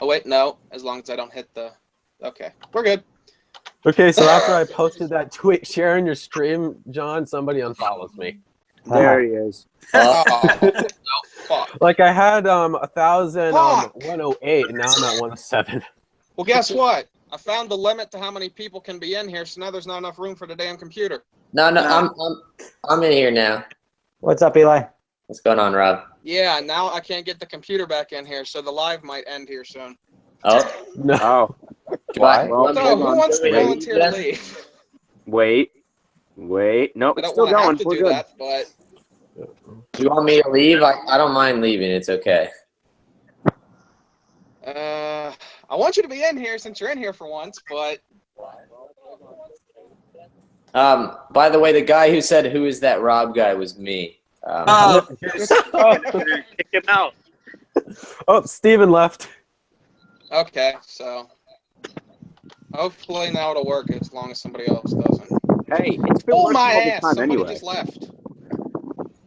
oh wait, no. As long as I don't hit the. Okay, we're good. Okay, so after I posted that tweet sharing your stream, John, somebody unfollows me. There he is. Oh, fuck. Like I had 1,108, and now I'm at 107. Well, guess what? I found the limit to how many people can be in here, so now there's not enough room for the damn computer. No, I'm in here now. What's up, Eli? What's going on, Rob? Yeah, now I can't get the computer back in here, so the live might end here soon. Oh, No. Oh, why? well, So hold who on. wants to Wait, volunteer to leave? Wait. Nope, I it's don't still want to going. have to We're do good. that, but You want me to leave? I don't mind leaving. It's okay. I want you to be in here since you're in here for once, but By the way, the guy who said, "Who is that Rob guy?" was me. Oh, Kick him out. Oh, Steven left. okay, so hopefully now it'll work as long as somebody else doesn't. Hey, it's been Oh working my all this ass! time Somebody anyway. just left.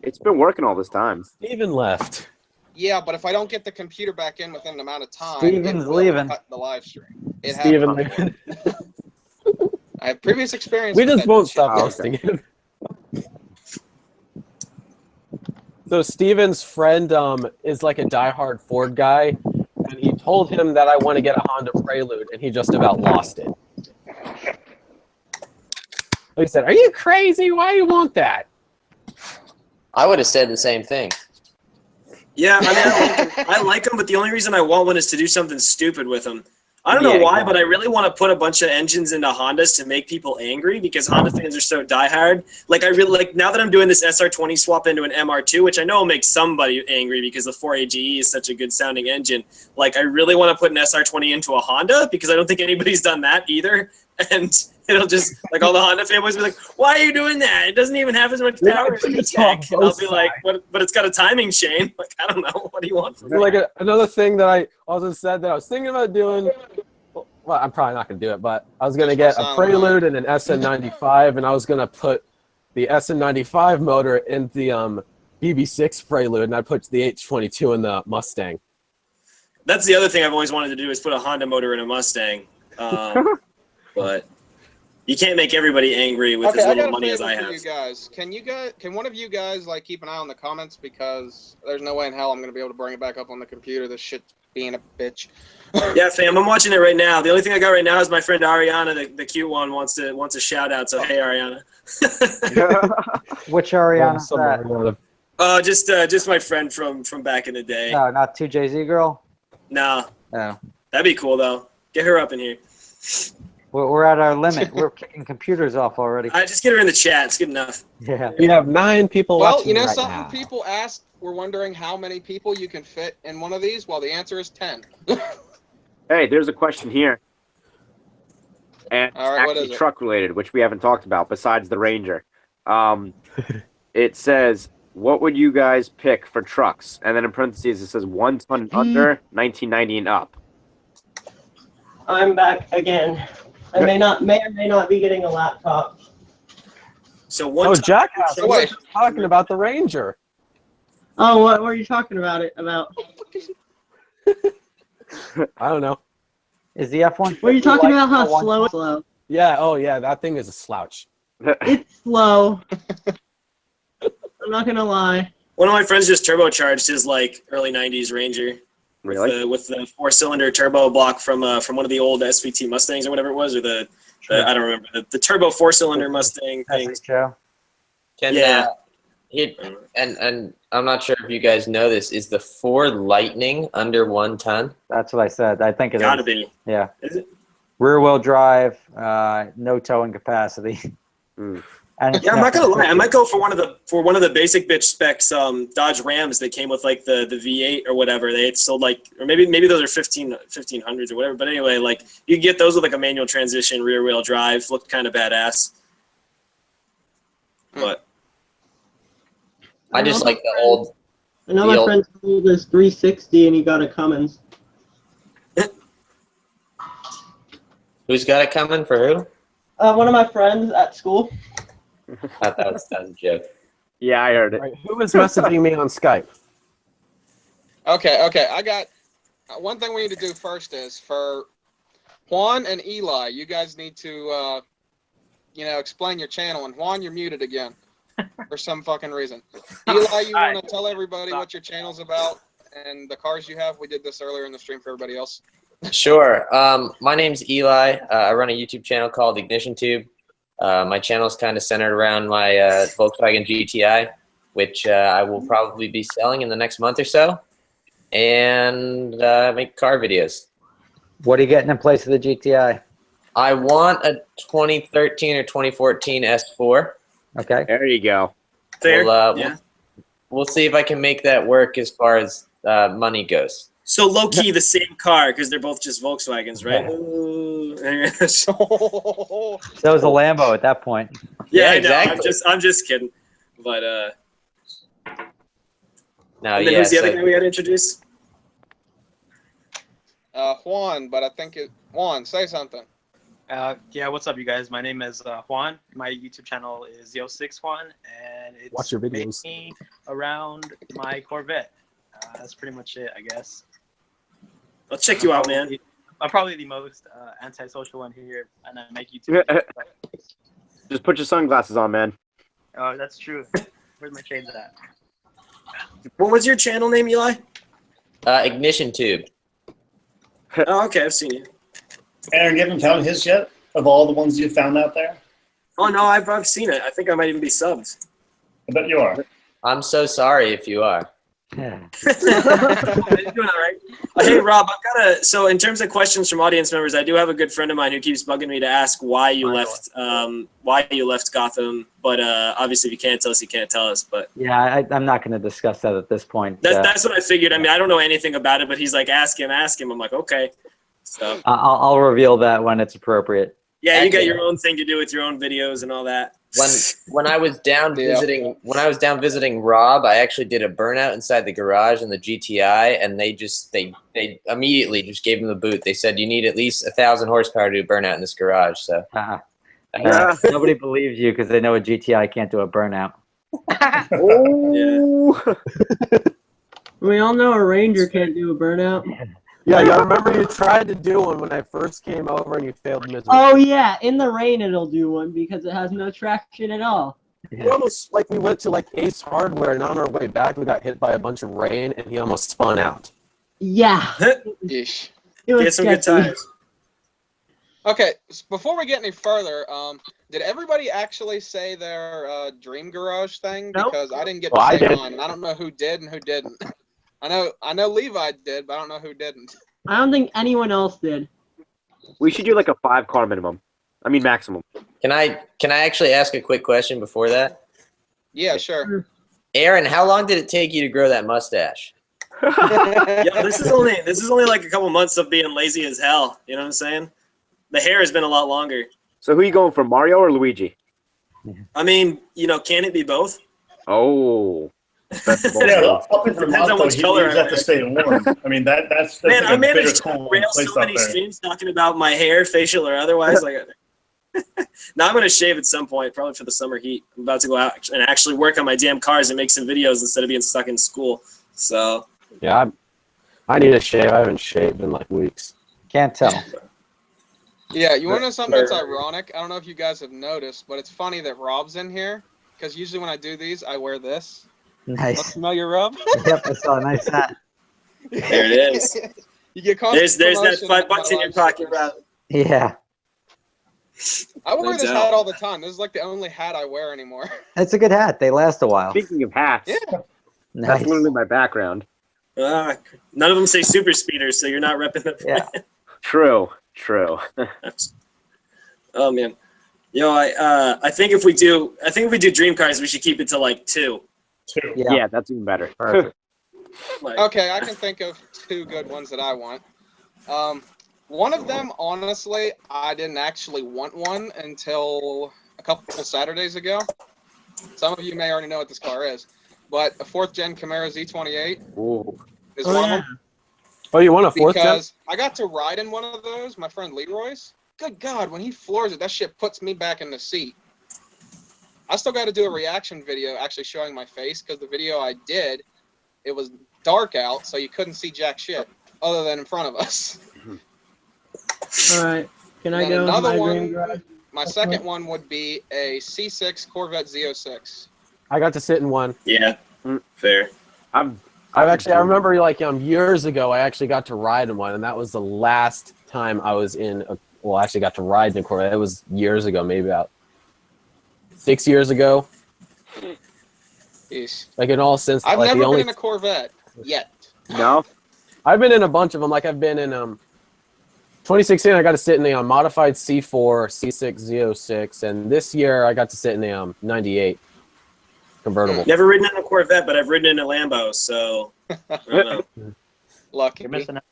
It's been working all this time. Steven left. Yeah, but if I don't get the computer back in within an amount of time, Steven's it will leaving. cut the live stream. It has Steven before. leaving. I have previous experience. We with just that won't shit. stop okay. roasting him. So Steven's friend is like a diehard Ford guy, and he told him that I want to get a Honda Prelude, and he just about lost it. He said, "Are you crazy? Why do you want that?" I would have said the same thing. yeah. I mean, I like them, but the only reason I want one is to do something stupid with them. I don't know Yeah, why, exactly. but I really want to put a bunch of engines into Hondas to make people angry because Honda fans are so diehard. Like I really like now that I'm doing this SR20 swap into an MR2, which I know will make somebody angry because the 4AGE is such a good sounding engine. Like I really want to put an SR20 into a Honda because I don't think anybody's done that either. And it'll just like all the Honda fanboys be like, "Why are you doing that? It doesn't even have as much power as a tech." And I'll be like, "But it's got a timing chain." Like I don't know. What do you want from me? Like another thing that I also said that I was thinking about doing. Well, I'm probably not going to do it, but I was going to get a Prelude and an SN95, and I was going to put the SN95 motor in the BB6 Prelude, and I put the H22 in the Mustang. That's the other thing I've always wanted to do is put a Honda motor in a Mustang. But You can't make everybody angry with Okay, as I little got a money as favor I for have. you guys. Can one of you guys like keep an eye on the comments, because there's no way in hell I'm gonna be able to bring it back up on the computer. This shit being a bitch. Yeah, fam, I'm watching it right now. The only thing I got right now is my friend Ariana, the cute one, wants a shout out. So hey, Ariana. Which Ariana is that? Just my friend from back in the day. No, not 2JZ girl. No, No, that'd be cool though. Get her up in here. we're at our limit. We're kicking computers off already. I just get her in the chat. It's good enough. Yeah. We have 9 people Well, watching you know right something now. people asked, were wondering how many people you can fit in one of these. Well, the answer is 10. Hey, there's a question here. And it's All right, what actually is it? truck related, which we haven't talked about besides the Ranger. It says, what would you guys pick for trucks? And then in parentheses, it says 1 ton and under, 1990 and up. I'm back again. I may or may not be getting a laptop. So one. Oh, Jackass, So we're wait. just talking about the Ranger. Oh, what were you talking about it about? I don't know. Is the F-150? Were you talking about how one- slow it's slow? Yeah, oh yeah, that thing is a slouch. It's slow. I'm not gonna lie. One of my friends just turbocharged his like early '90s Ranger Really? with the 4-cylinder turbo block from one of the old SVT Mustangs or whatever it was, or the I don't remember the turbo 4-cylinder Mustang thing. Joe. Can Yeah. and I'm not sure if you guys know this. Is the Ford Lightning under 1 ton? That's what I said. I think it is. Gotta be. Yeah. Is it? Rear-wheel drive, no towing capacity. Mm. And it's Yeah, I'm not gonna lie. I F-150. might go for one of the basic bitch specs Dodge Rams that came with like the V8 or whatever. They had sold like, or maybe those are 1500s or whatever. But anyway, like you can get those with like a manual transmission, rear wheel drive. Looked kind of badass. But I just like the old. I know my Deal. friend sold his 360 and he got a Cummins. Who's got it coming for who? One of my friends at school. I thought that was a joke. Yeah, I heard it. Right, who is messaging me on Skype? Okay. I got one thing we need to do first is for Juan and Eli. You guys need to, explain your channel. And Juan, you're muted again for some fucking reason. Eli, you want to tell everybody what your channel's about and the cars you have? We did this earlier in the stream for everybody else. Sure. My name's Eli. I run a YouTube channel called IgnitionTube. My channel is kind of centered around my Volkswagen GTI, which I will probably be selling in the next month or so, and make car videos. What are you getting in place of the GTI? I want a 2013 or 2014 S4. Okay. There you go. fair. We'll, we'll see if I can make that work as far as money goes. So low key the same car because they're both just Volkswagens, right? That was a Lambo at that point. Yeah, I know. exactly. I'm just kidding. But No, and then yeah. who's the other So, guy we got to introduce? Juan, but I think Juan, say something. Yeah, what's up, you guys? My name is Juan. My YouTube channel is Z06 Juan, and it's Watch your videos. mainly around my Corvette. That's pretty much it, I guess. I'll check you out, man. I'm probably the most antisocial one here, and I make YouTube videos. Just put your sunglasses on, man. Oh, that's true. Where's my shades at? What was your channel name, Eli? IgnitionTube. Oh, okay, I've seen you. Aaron, you haven't found his yet? Of all the ones you found out there? Oh no, I've seen it. I think I might even be subbed. I bet you are. I'm so sorry if you are. You're doing all right. Hey Rob, I've got so in terms of questions from audience members, I do have a good friend of mine who keeps bugging me to ask why you left Gotham. But obviously, if you can't tell us, you can't tell us. But Yeah, I'm not going to discuss that at this point. that's what I figured. I mean, I don't know anything about it, but he's like, ask him. I'm like, okay. So I'll reveal that when it's appropriate. yeah, you got your own thing to do with your own videos and all that. When I was down visiting Rob, I actually did a burnout inside the garage in the GTI, and they immediately just gave him the boot. They said you need at least 1,000 horsepower to do a burnout in this garage. So Nobody believes you because they know a GTI can't do a burnout. Yeah. We all know a Ranger can't do a burnout. Yeah, I remember you tried to do one when I first came over and you failed miserably. Oh yeah, in the rain it'll do one because it has no traction at all. We almost, like, we went to, like, Ace Hardware, and on our way back, we got hit by a bunch of rain, and he almost spun out. Yeah. Ish. It was Get some good sketchy. tires. Okay, before we get any further, did everybody actually say their dream garage thing? Nope. Because I didn't get Well, to I say did. mine, and I don't know who did and who didn't. I know Levi did, but I don't know who didn't. I don't think anyone else did. We should do like a 5-car minimum. I mean maximum. Can I actually ask a quick question before that? Yeah, sure. Aaron, how long did it take you to grow that mustache? Yeah, this is only like a couple months of being lazy as hell. You know what I'm saying? The hair has been a lot longer. So who are you going for, Mario or Luigi? I mean, you know, can it be both? Oh. Yeah, up in Depends Vermont, on though, which he color leaves I that to wear. stay warm. I mean, that's Man, like I a bitter managed to cold rail place so out many there. streams talking about my hair, facial or otherwise. Like, now I'm gonna shave at some point, probably for the summer heat. I'm about to go out and actually work on my damn cars and make some videos instead of being stuck in school. So Yeah, I need a shave. I haven't shaved in, like, weeks. Can't tell. Yeah, you want to know something that's ironic? I don't know if you guys have noticed, but it's funny that Rob's in here, because usually when I do these, I wear this. Look Nice. familiar, Rob? Yep, I saw a nice hat. there it is. You get There's that promotion $5 with my in your live pocket, streams. bro. Yeah, I wear No this doubt. hat all the time. This is like the only hat I wear anymore. it's a good hat. They last a while. Speaking of hats, Yeah. that's Nice. literally my background. None of them say super speeders, so you're not repping the Yeah. True. Oh man, yo, I think if we do dream cars, we should keep it to like 2. Yeah, that's even better. Perfect. Like, Okay, I can think of 2 good ones that I want. One of them, honestly, I didn't actually want one until a couple Saturdays ago. Some of you may already know what this car is, but a 4th gen Camaro Z28 Ooh. is one of yeah. them. Oh, you want a 4th gen? Because I got to ride in one of those, my friend Leroy's. Good God, when he floors it, that shit puts me back in the seat. I still got to do a reaction video actually showing my face, because the video I did, it was dark out, so you couldn't see jack shit other than in front of us. All right. Can I And go with another my one- dream garage? My second one would be a C6 Corvette Z06. I got to sit in one. yeah, fair. I remember, like, years ago, I actually got to ride in one, and that was the last time I was in I actually got to ride in a Corvette. It was years ago, maybe about 6 years ago. Yeesh. Like, in all sense, I've like, never the only been in a Corvette yet. No? I've been in a bunch of them. Like, I've been in 2016, I got to sit in a modified C4 C6 Z06, and this year I got to sit in a 98 convertible. Never ridden in a Corvette, but I've ridden in a Lambo, so I don't know. Lucky. You're missing out.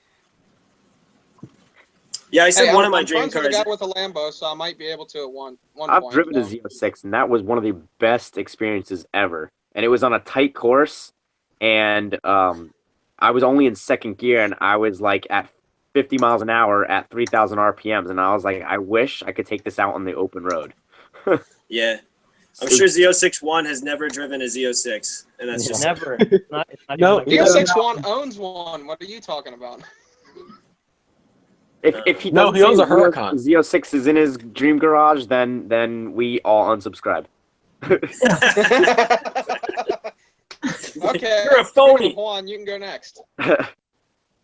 Yeah, I said Hey, one I'm of my dream friends with a cars. guy with a Lambo, so I might be able to at one I've point. driven a you know. Z06, and that was one of the best experiences ever. And it was on a tight course, and I was only in 2nd gear, and I was like at 50 miles an hour at 3,000 RPMs, and I was like, I wish I could take this out on the open road. Yeah, I'm sure Z06 has never driven a Z06, and that's just Never. It's not No, even like Z06 Juan owns one. What are you talking about? If he No, doesn't he owns say a Huracan. Z06 is in his dream garage, then we all unsubscribe. Okay. You're a phony. Juan, you can go next.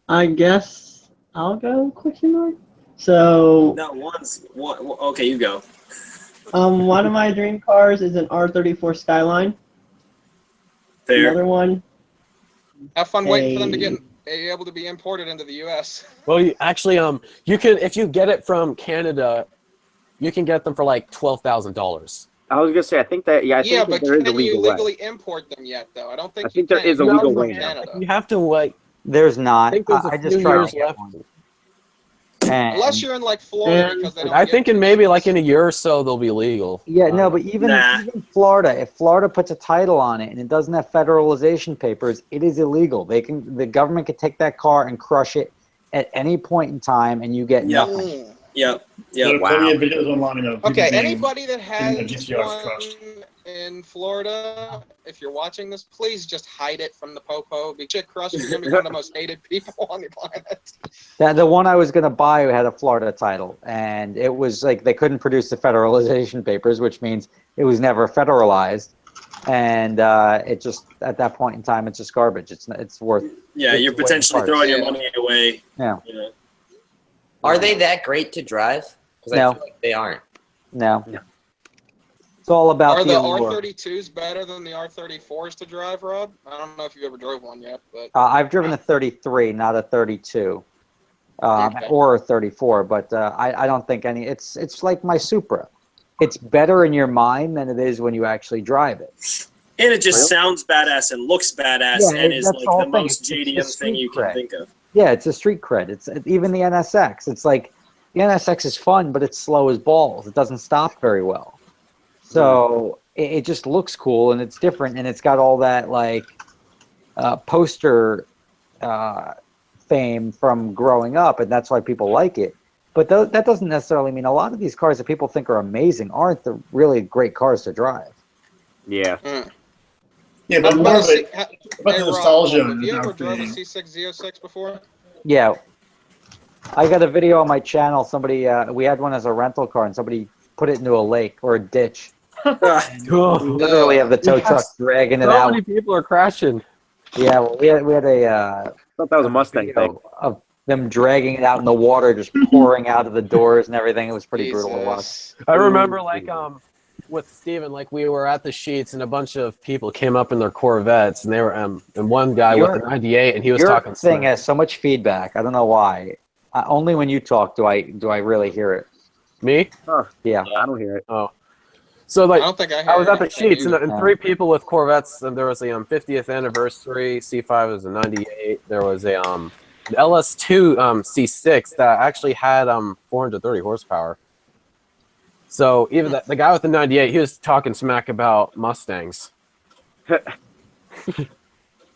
I guess I'll go, question mark? So, no one's one. Okay, you go. one of my dream cars is an R34 Skyline. Fair. Another one. Have fun waiting for them to Hey. be able to be imported into the U.S. Well, you can, if you get it from Canada, you can get them for like $12,000. I was gonna say, I think that Yeah, that but there is a can you legal way. legally import them yet, though? I don't think I think you there can. is a You legal can way from now. Canada. You have to wait. There's I not. think there's a I just few tried years to get left. one. Unless you're in like Florida, And because they don't I get think in to maybe choose. like in a year or so they'll be legal. Yeah, no, but even Nah. Florida, if Florida puts a title on it and it doesn't have federalization papers, it is illegal. The government could take that car and crush it at any point in time, and you get Yeah. nothing. Yeah. There are plenty of videos online of people Okay, being- anybody that getting their has GTRs one crushed. in Florida, if you're watching this, please just hide it from the popo. Shit Crush is gonna be one of the most hated people on the planet. The one I was going to buy had a Florida title, and it was like they couldn't produce the federalization papers, which means it was never federalized. And it just, at that point in time, it's just garbage. It's worth. Yeah, you're potentially throwing your money away. Yeah. You know. Are they that great to drive? Because I No. feel like they aren't. No. It's all about Are the allure. R32s better than the R34s to drive, Rob? I don't know if you ever drove one yet, but I've driven a 33, not a 32, Okay. or a 34. But I don't think any. It's like my Supra. It's better in your mind than it is when you actually drive it. And it just sounds badass and looks badass Yeah, and is that's like the whole the thing. most It's JDM the thing street you can cred. think of. Yeah, it's a street cred. It's even the NSX. It's like the NSX is fun, but it's slow as balls. It doesn't stop very well. So it just looks cool and it's different, and it's got all that like poster fame from growing up, and that's why people like it. But that doesn't necessarily mean a lot of these cars that people think are amazing aren't the really great cars to drive. Yeah. Yeah, but How more about of it, hey, about the Rob, nostalgia. have you ever of drove a being- C6 Z06 before? Yeah. I got a video on my channel. Somebody, we had one as a rental car, and somebody put it into a lake or a ditch. We literally have the tow truck dragging it So out. many people are crashing. Yeah, well, we had a I thought that was a Mustang thing. of them dragging it out in the water, just pouring out of the doors and everything. It was pretty brutal to watch. Jesus. I remember like with Steven, like we were at the Sheets and a bunch of people came up in their Corvettes and they were and one guy with a 98 and he was Your talking thing smack. has so much feedback. I don't know why. Only when you talk do I really hear it. Me? Yeah. I don't hear it. Oh. So like I don't think I I was heard at the anything Sheets and either. three people with Corvettes, and there was a 50th anniversary C5 was a 98. There was a the LS2 C6 that actually had 430 horsepower. So even the guy with the 98, he was talking smack about Mustangs.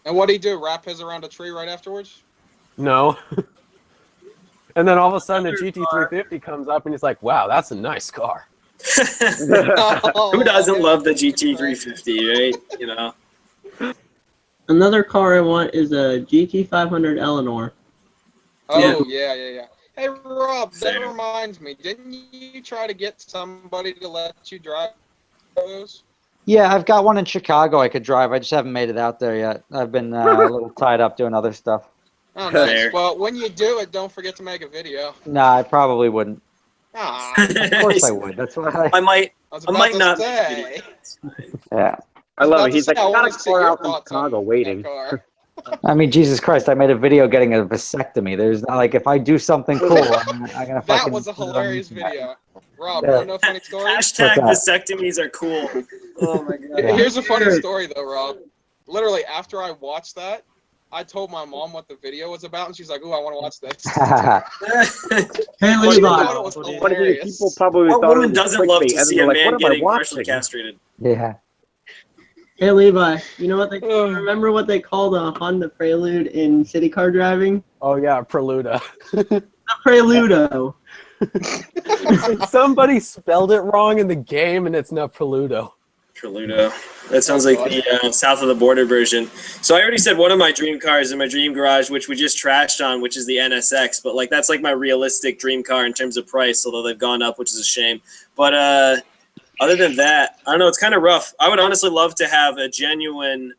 And what'd he do? Wrap his around a tree right afterwards? No. And then all of a sudden the GT350 comes up and he's like, "Wow, that's a nice car." Who doesn't love the GT350, right? You know. Another car I want is a GT500 Eleanor. Oh, yeah. Hey, Rob, that Same. reminds me. Didn't you try to get somebody to let you drive those? Yeah, I've got one in Chicago I could drive. I just haven't made it out there yet. I've been a little tied up doing other stuff. Oh, nice. Fair. Well, when you do it, don't forget to make a video. Nah, I probably wouldn't. Ah, Of course I would. That's why. I might was I about might to not say. Yeah. I love about it. to He's like, say, I I got wanna a see car your out in thoughts on Chicago that waiting. car. I mean, Jesus Christ! I made a video getting a vasectomy. There's not like if I do something cool, I'm gonna That fucking. was a hilarious video. Rob, Yeah. you wanna know a funny story? Hashtag What's vasectomies are cool. Oh my god. Here's a funny story though, Rob. Literally, after I watched that, I told my mom what the video was about, and she's like, "Ooh, I want to watch this." Hey, She Levi. thought it was What do you hilarious. people probably What thought it woman was doesn't love clickbait, to and see they're a like, man what am I getting partially watching? castrated? Yeah. Hey, Levi. You know what they remember what they called a Honda Prelude in city car driving? Oh yeah, Preluda. A Preludo. Somebody spelled it wrong in the game and it's not Preludo. Preludo. That sounds like the south of the border version. So I already said one of my dream cars in my dream garage, which we just trashed on, which is the NSX. But like that's like my realistic dream car in terms of price, although they've gone up, which is a shame. But other than that, I don't know. It's kind of rough. I would honestly love to have a genuine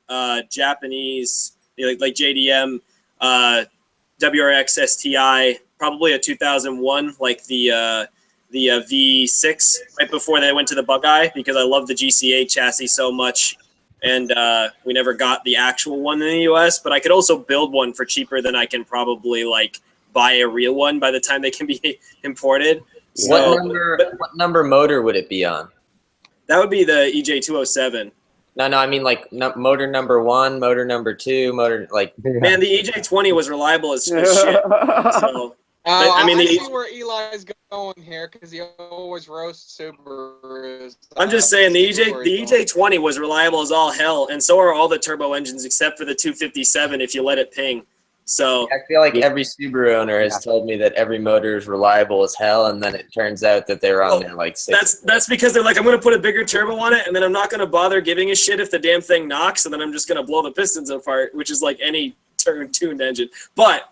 Japanese, like JDM WRX STI, probably a 2001, like the V6 right before they went to the Bug-Eye, because I love the GCA chassis so much, and we never got the actual one in the US. But I could also build one for cheaper than I can probably like buy a real one by the time they can be imported. So, What number motor would it be on? that would be the EJ207. No, I mean like motor number 1, motor number 2, motor like. Man, the EJ20 was reliable as shit. So, I mean, I the- see where Eli's going here because he always roasts Subarus. I'm just saying the EJ20 was reliable as all hell, and so are all the turbo engines except for the 257 if you let it ping. So I feel like every Subaru owner has told me that every motor is reliable as hell, and then it turns out that they're on there like 6. that's because they're like, I'm going to put a bigger turbo on it, and then I'm not going to bother giving a shit if the damn thing knocks, and then I'm just going to blow the pistons apart, which is like any tuned engine. But,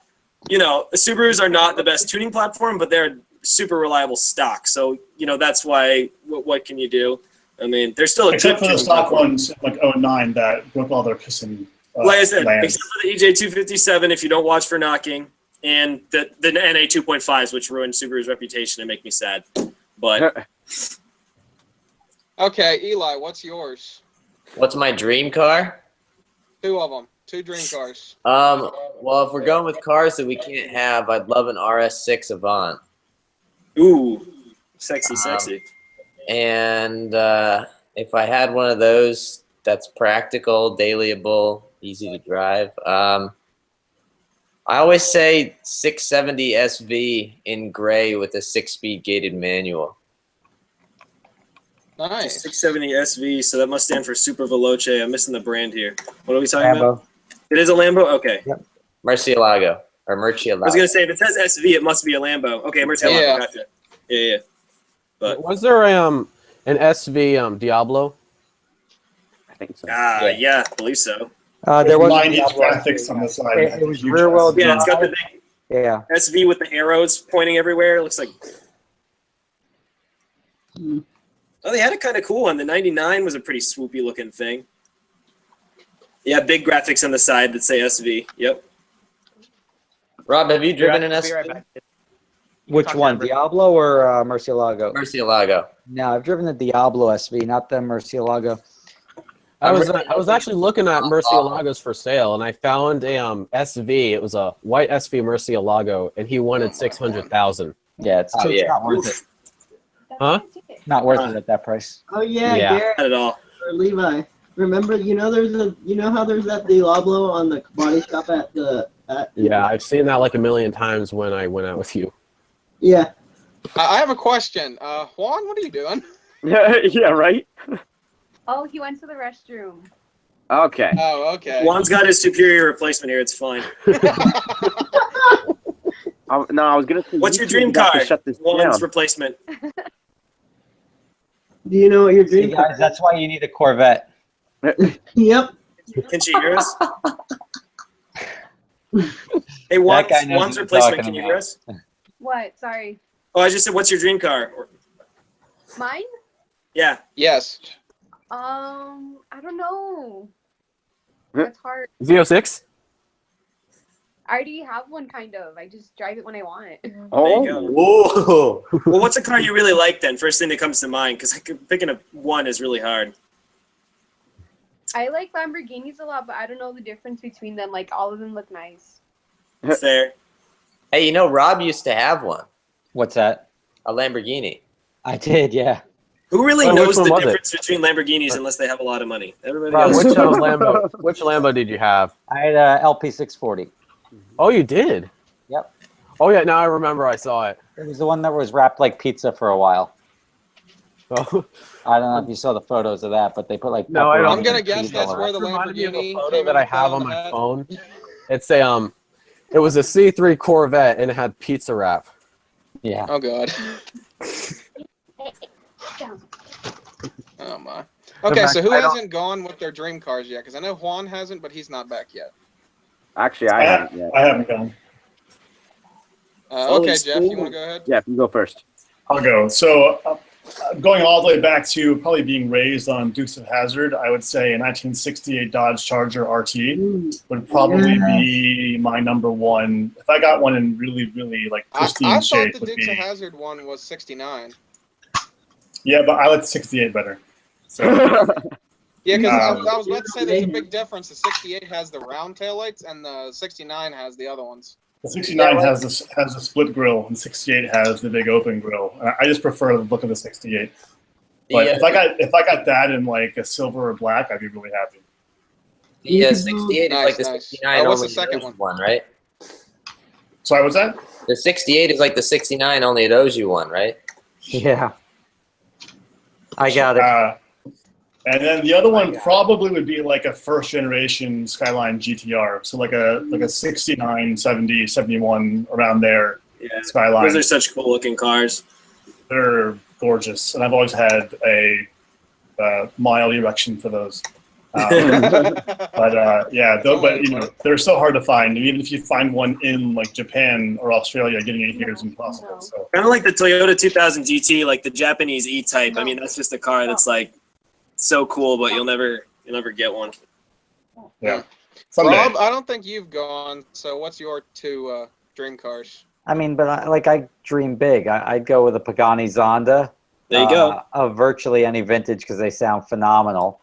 you know, the Subarus are not the best tuning platform, but they're super reliable stock. So, you know, that's why, what can you do? I mean, they're still a except good for the tuning stock platform. ones like 09 that broke all their piston. Like I said, lands. except for the EJ257, if you don't watch for knocking, and the NA 2.5s, which ruined Subaru's reputation and make me sad. But Okay, Eli, what's yours? What's my dream car? 2 of them. 2 dream cars. Well, if we're going with cars that we can't have, I'd love an RS6 Avant. ooh, sexy. And if I had one of those that's practical, dailyable, easy to drive, I always say 670 SV in gray with a 6-speed gated manual. Nice. 670 SV, so that must stand for Super Veloce. I'm missing the brand here. What are we talking Lambo. about? It is a Lambo? Okay. Yep. Murcielago or I was Murcielago. going to say, if it says SV, it must be a Lambo. Okay, Murcielago, Yeah. gotcha. Yeah. But, Was there an SV Diablo? I think so. yeah, I believe so. There was 90 graphics on the side. It was rear wheel Yeah, it's got the drive. big Yeah. SV with the arrows pointing everywhere. It looks like. Oh, they had it kind of cool, and the 99 was a pretty swoopy looking thing. Yeah, big graphics on the side that say SV. Yep. Rob, have you driven an SV? Which one, Diablo or Murcielago? Murcielago. No, I've driven the Diablo SV, not the Murcielago. I was actually looking at Murcielagos for sale, and I found a SV. It was a white SV Murcielago, and he wanted 600,000. Yeah, it's not worth it. Huh? Not worth it at that price. Oh yeah, Yeah. Garrett Not at all. or Levi. Remember, you know how there's that Diablo on the body shop at the Yeah, I've seen that like a million times when I went out with you. Yeah. I have a question. Juan, what are you doing? Yeah, right? Oh, he went to the restroom. Okay. Oh, okay. Juan's got his superior replacement here. It's fine. No, I was going to say. What's your YouTube dream got to car? Shut this Juan's down. replacement. Do you know what your dream See, guys, that's why you need a Corvette. Yep. Can she hear us? Hey, Juan's guy knows what you're replacement. talking Can you about. hear us? What? Sorry. Oh, I just said, what's your dream car? Mine? Yeah. Yes. I don't know. That's hard. Z06? I already have one, kind of. I just drive it when I want. There you go. Whoa. Well, what's a car you really like then? First thing that comes to mind, because picking one is really hard. I like Lamborghinis a lot, but I don't know the difference between them. Like, all of them look nice. Fair. Hey, you know, Rob used to have one, What's that? a Lamborghini. I did, yeah. Who really Oh, knows which the one was it? difference between Lamborghinis unless they have a lot of money? Everybody Rob, else. which Lambo did you have? I had a LP640. Oh, you did? Yep. Oh, yeah, now I remember I saw it. It was the one that was wrapped like pizza for a while. Oh. I don't know if you saw the photos of that, but they put like No, I pepperoni don't. I'm gonna and guess cheese that's all where over the it. Reminded me of a Lamborghini photo came that I in the have on phone my hat. phone. It's a it was a C3 Corvette and it had pizza wrap. Yeah. Oh god. Oh my. Okay, so who hasn't gone with their dream cars yet? Because I know Juan hasn't, but he's not back yet. Actually, I haven't yet. I haven't gone. Okay, Jeff, you want to go ahead? Jeff, you go first. I'll go. So, going all the way back to probably being raised on Dukes of Hazzard, I would say a 1968 Dodge Charger RT would probably be my number one. If I got one in really, really like pristine I thought shape, the would Dukes be. of Hazzard one was 69. Yeah, but I like the 68 better. So, Yeah, because I was about to say there's a big difference. The 68 has the round taillights, and the 69 has the other ones. the 69 has the split grille, and the 68 has the big open grille. I just prefer the look of the 68. But Yeah. if I got that in like a silver or black, I'd be really happy. The 68 is like the Nice. 69 What's only the second it owes you one, right? Sorry, what's that? The 68 is like the 69 only it owes you one, right? Yeah. I got it. And then the other one probably would be like a first generation Skyline GTR. So like a 69, 70, 71 around there. Yeah. Skyline. Those are such cool looking cars. They're gorgeous, and I've always had a mild erection for those. But they're so hard to find. And even if you find one in like Japan or Australia, getting it here is impossible. So Kind of like the Toyota 2000 GT, like the Japanese E-Type. I mean, that's just a car that's like so cool, but you'll never get one. Yeah. Rob, I don't think you've gone. So what's your two dream cars? I mean, but I dream big. I'd go with a Pagani Zonda. There you go. Of virtually any vintage because they sound phenomenal.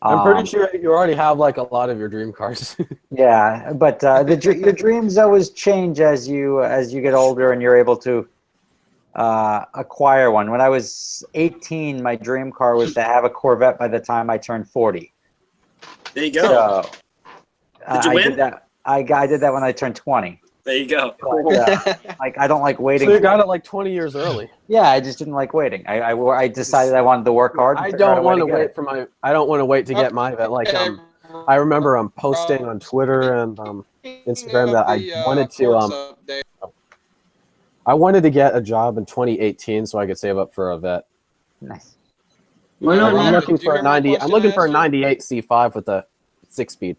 I'm pretty sure you already have like a lot of your dream cars. Yeah, but your dreams always change as you get older and you're able to acquire one. When I was 18, my dream car was to have a Corvette by the time I turned 40. There you go. So, did you win? I did that when I turned 20. There you go. But, like I don't like waiting. So you got it like 20 years early. Yeah, I just didn't like waiting. I decided I wanted to work hard. I don't want to wait for my. I don't want to wait to get my vet. Like I remember posting on Twitter and Instagram that I wanted to I wanted to get a job in 2018 so I could save up for a vet. Nice. I'm looking for a 90. I'm looking for a 98 C5 with a 6-speed.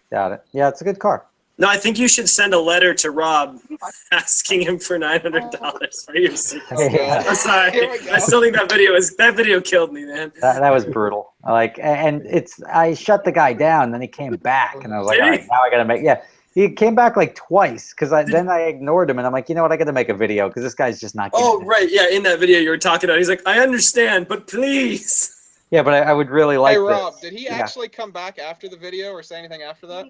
Got it. Yeah, it's a good car. No, I think you should send a letter to Rob asking him for $900 for your seats. I'm sorry. I still think that video killed me, man. That was brutal. I shut the guy down, then he came back, and I was like, all right, now I gotta make. Yeah, he came back like twice because then I ignored him, and I'm like, you know what, I gotta make a video because this guy's just not. Right, yeah. In that video you were talking about, he's like, I understand, but please. Yeah, but I would really like. Hey Rob, did he actually come back after the video or say anything after that?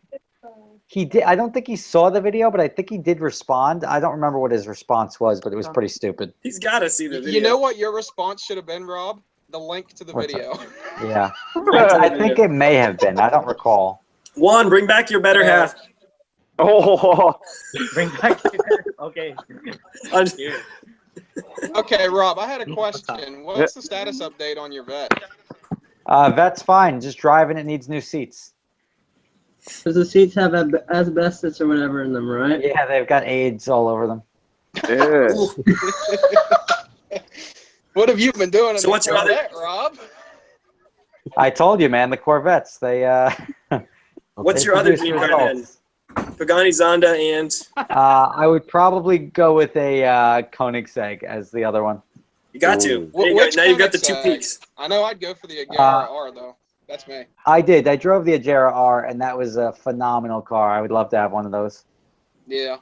He did. I don't think he saw the video, but I think he did respond. I don't remember what his response was, but it was pretty stupid. He's got to see the video. You know what your response should have been, Rob? The link to the video. Yeah. I think it may have been. I don't recall. Juan, bring back your better half. Oh. Bring back your okay. Okay, Rob, I had a question. What's the status update on your vet? Vet's fine. Just driving. It needs new seats. Does the seats have asbestos or whatever in them, right? Yeah, they've got AIDS all over them. What have you been doing? So what's your other, Rob? I told you, man. The Corvettes. They. What's your other dream car then? Pagani Zonda and. I would probably go with a Koenigsegg as the other one. You got to. Now you've got the two peaks. I know I'd go for the Agera R though. That's me. I did. I drove the Agera R, and that was a phenomenal car. I would love to have one of those. Yeah.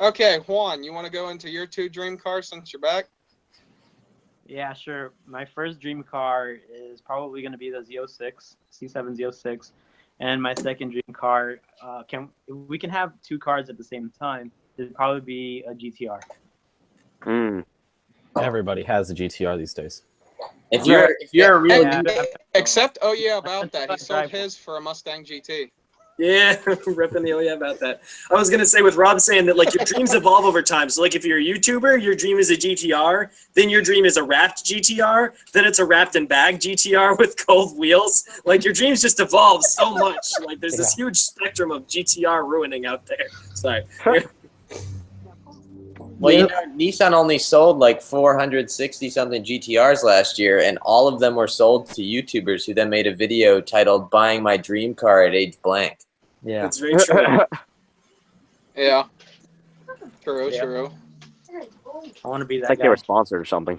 Okay, Juan, you want to go into your two dream cars since you're back? Yeah, sure. My first dream car is probably going to be the Z06, C7 Z06. And my second dream car, we can have two cars at the same time. It'd probably be a GTR. Everybody has a GTR these days. If you're a real except about that, he sold his for a Mustang GT. Yeah, ripping the about that. I was gonna say with Rob saying that like your dreams evolve over time. So like if you're a YouTuber, your dream is a GTR, then your dream is a wrapped GTR, then it's a wrapped and bagged GTR with gold wheels. Like your dreams just evolve so much. Like there's this huge spectrum of GTR ruining out there. Sorry. Well, you know, Nissan only sold like 460-something GTRs last year, and all of them were sold to YouTubers who then made a video titled "Buying My Dream Car at Age Blank." Yeah, that's very true. Yeah, true. I want to be that. It's like guy. they were sponsored or something.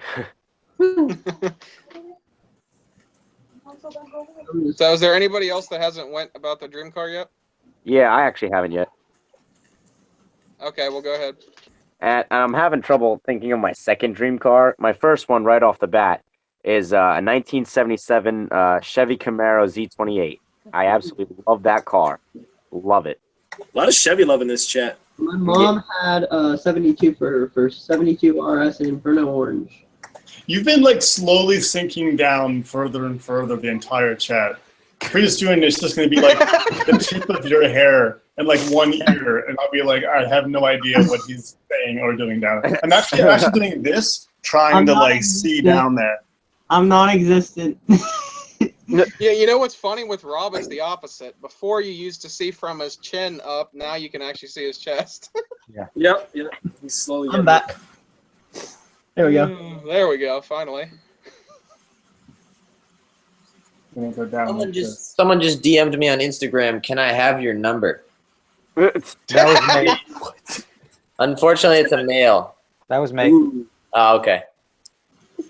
So, is there anybody else that hasn't went about the dream car yet? Yeah, I actually haven't yet. Okay, well, go ahead. And I'm having trouble thinking of my second dream car. My first one right off the bat is a 1977 Chevy Camaro Z28. I absolutely love that car. Love it. A lot of Chevy love in this chat. My mom had a 72 for her first 72 RS in Inferno Orange. You've been like slowly sinking down further and further the entire chat. Pretty soon it's just going to be like the tip of your hair and like one ear, and I'll be like, I have no idea what he's saying or doing down there. I'm actually doing this, trying to like see down there. I'm non-existent. Yeah, you know what's funny with Rob? It's the opposite. Before you used to see from his chin up, now you can actually see his chest. Yep. He's slowly. I'm back. There we go. There we go. Finally. Someone just DM'd me on Instagram. Can I have your number? That was me. Unfortunately, it's a male. That was me. Oh, okay.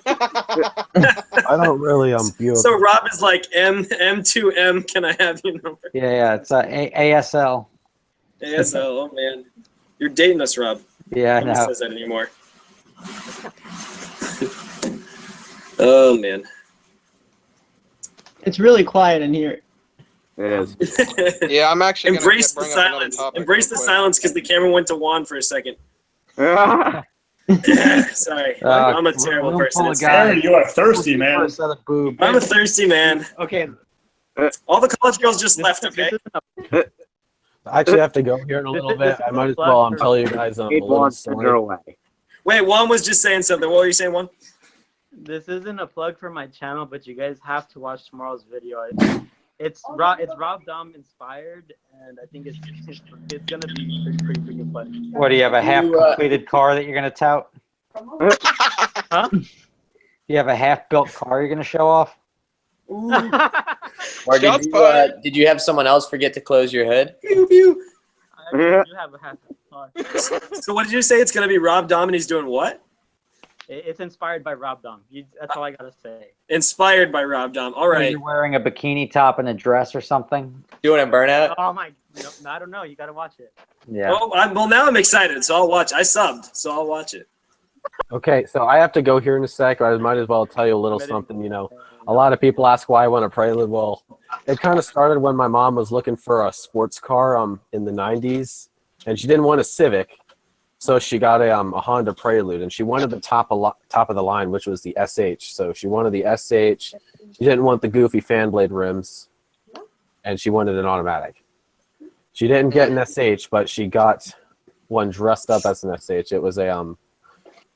I don't really view it. So Rob is like M2M. Can I have your number? Yeah, it's ASL. ASL. Oh man, you're dating us, Rob. Yeah, I Nobody know. says that anymore. Oh man. It's really quiet in here. It is. Yeah, I'm actually gonna Embrace the bring up another silence. topic Embrace real the quick. silence because the camera went to Juan for a second. Sorry, I'm a terrible person. Aaron, you are thirsty, man. I'm a thirsty man. Okay. All the college girls just left. Okay. I actually have to go here in a little bit. I might as well tell you guys a It little wants to story. go away. Wait, Juan was just saying something. What were you saying, Juan? This isn't a plug for my channel, but you guys have to watch tomorrow's video. It's Rob Dom inspired, and I think it's gonna be pretty freaking funny. What, do you have a half-completed car that you're going to tout? Huh? You have a half-built car you're going to show off? Or did you have someone else forget to close your hood? Pew, pew. I do have a half car. So what did you say? It's gonna be Rob Dom, and he's doing what? It's inspired by Rob Dom. That's all I gotta say. Inspired by Rob Dom. All Are right. you wearing a bikini top and a dress or something? Doing a burnout? Oh my! No, I don't know. You gotta watch it. Yeah. Well, now I'm excited, so I'll watch. I subbed, so I'll watch it. Okay, so I have to go here in a sec. I might as well tell you a little something. You know, a lot of people ask why I want a Prelude. Well, it kind of started when my mom was looking for a sports car in the 90s, and she didn't want a Civic, so she got a Honda Prelude, and she wanted the top of the line, which was the SH. So she wanted the SH. She didn't want the goofy fan blade rims, and she wanted an automatic. She didn't get an SH, but she got one dressed up as an SH. It was a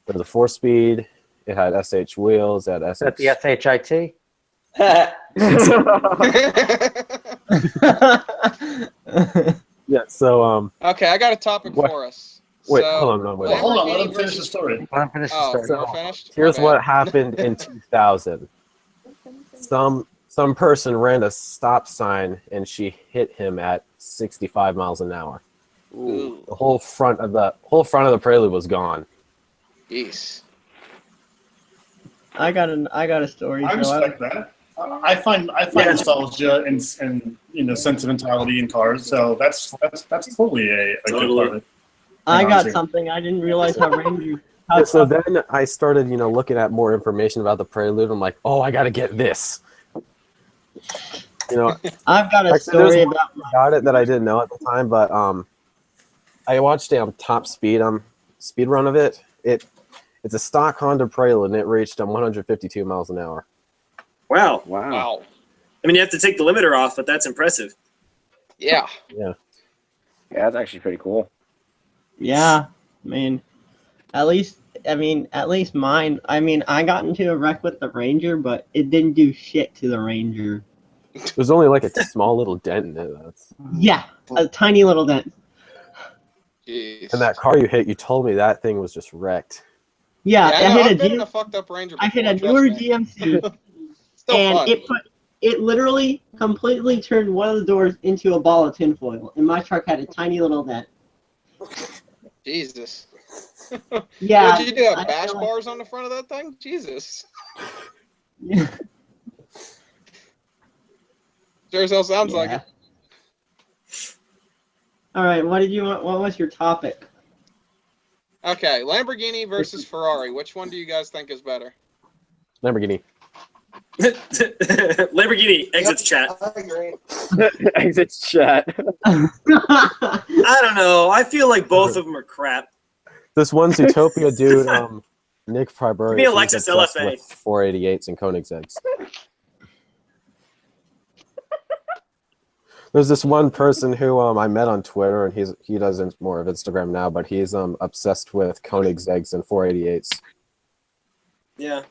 4-speed. It had SH wheels. It had SH. Is that the SHIT? Yeah. So Okay, I got a topic What? for us. Wait, So, hold on, no, wait. Hold on, let him Lamborghini finish the versus- story. Let him finish the Oh, story. you're finished? Here's My what bad. happened in 2000. Some person ran a stop sign and she hit him at 65 miles an hour. Ooh. The whole front of the Prelude was gone. Jeez. I got a story. I so respect that. I find nostalgia and sentimentality in cars, so that's totally a good part of it. I got something. I didn't realize how Ranger. Yeah, so then I started, looking at more information about the Prelude. I'm like, oh, I got to get this. I've got a Actually, story there's one about. about it that I didn't know at the time, but I watched a top speed run of it. It's a stock Honda Prelude, and it reached 152 miles an hour. Wow. Wow. I mean, you have to take the limiter off, but that's impressive. Yeah. Yeah. Yeah, that's actually pretty cool. Yeah, at least mine. I got into a wreck with the Ranger, but it didn't do shit to the Ranger. There's only like a small little dent in it. Yeah, a tiny little dent. Jeez. And that car you hit, you told me that thing was just wrecked. Yeah, I know, I I've hit been a in a fucked up Ranger I hit a before, newer trust me. GMC, Still and fun. it literally completely turned one of the doors into a ball of tinfoil, and my truck had a tiny little dent. Jesus. Yeah. Did you do I have bash feel like- bars on the front of that thing? Jesus. Yeah. Sure as hell sounds like Yeah. it. All right, what was your topic? Okay, Lamborghini versus Ferrari. Which one do you guys think is better? Lamborghini. Lamborghini exits chat. I agree. Exits chat. I don't know. I feel like both of them are crap. This one Zootopia dude, Nick Friberi, Give me a Lexus LFA. with 488s and Koenigsegg's. There's this one person who I met on Twitter, and he does more of Instagram now, but he's obsessed with Koenigsegg's and 488s. Yeah.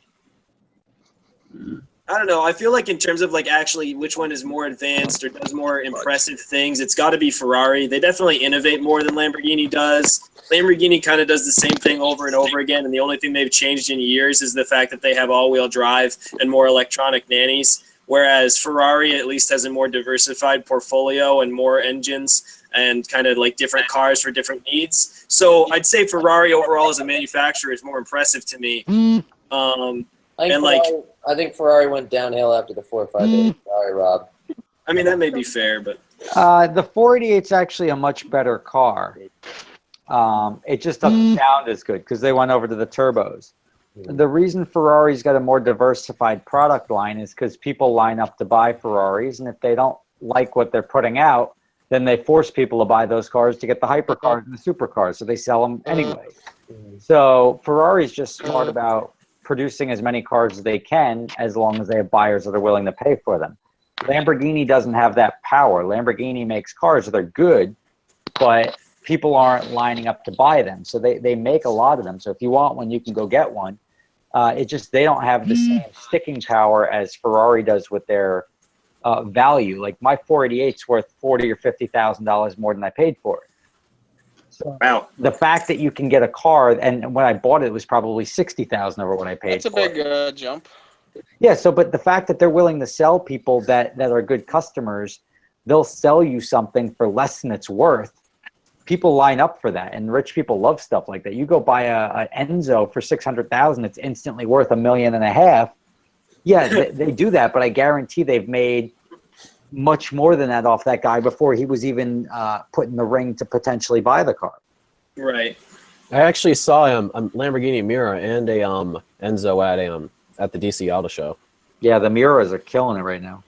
I don't know. I feel like in terms of like actually which one is more advanced or does more impressive things, it's got to be Ferrari. They definitely innovate more than Lamborghini does. Lamborghini kind of does the same thing over and over again, and the only thing they've changed in years is the fact that they have all-wheel drive and more electronic nannies, whereas Ferrari at least has a more diversified portfolio and more engines and kind of like different cars for different needs. So I'd say Ferrari overall as a manufacturer is more impressive to me. I think Ferrari went downhill after the 458. Sorry, Rob. I mean, that may be fair, but the 488 is actually a much better car. It just doesn't sound as good because they went over to the turbos. The reason Ferrari's got a more diversified product line is because people line up to buy Ferraris, and if they don't like what they're putting out, then they force people to buy those cars to get the hypercars and the supercars, so they sell them anyway. So Ferrari's just smart about producing as many cars as they can as long as they have buyers that are willing to pay for them. Lamborghini doesn't have that power. Lamborghini makes cars that are good, but people aren't lining up to buy them. So they make a lot of them. So if you want one, you can go get one. It just, they don't have the same sticking power as Ferrari does with their value. Like my 488's worth $40,000 or $50,000 more than I paid for it. So wow. The fact that you can get a car, and when I bought it, it was probably $60,000 over what I paid. That's a big jump. Yeah. So, but the fact that they're willing to sell people that are good customers, they'll sell you something for less than it's worth. People line up for that, and rich people love stuff like that. You go buy a Enzo for $600,000, it's instantly worth $1.5 million. Yeah, they do that, but I guarantee they've made much more than that off that guy before he was even put in the ring to potentially buy the car. Right. I actually saw a Lamborghini Miura and a Enzo at the DC Auto Show. Yeah, the Miuras are killing it right now.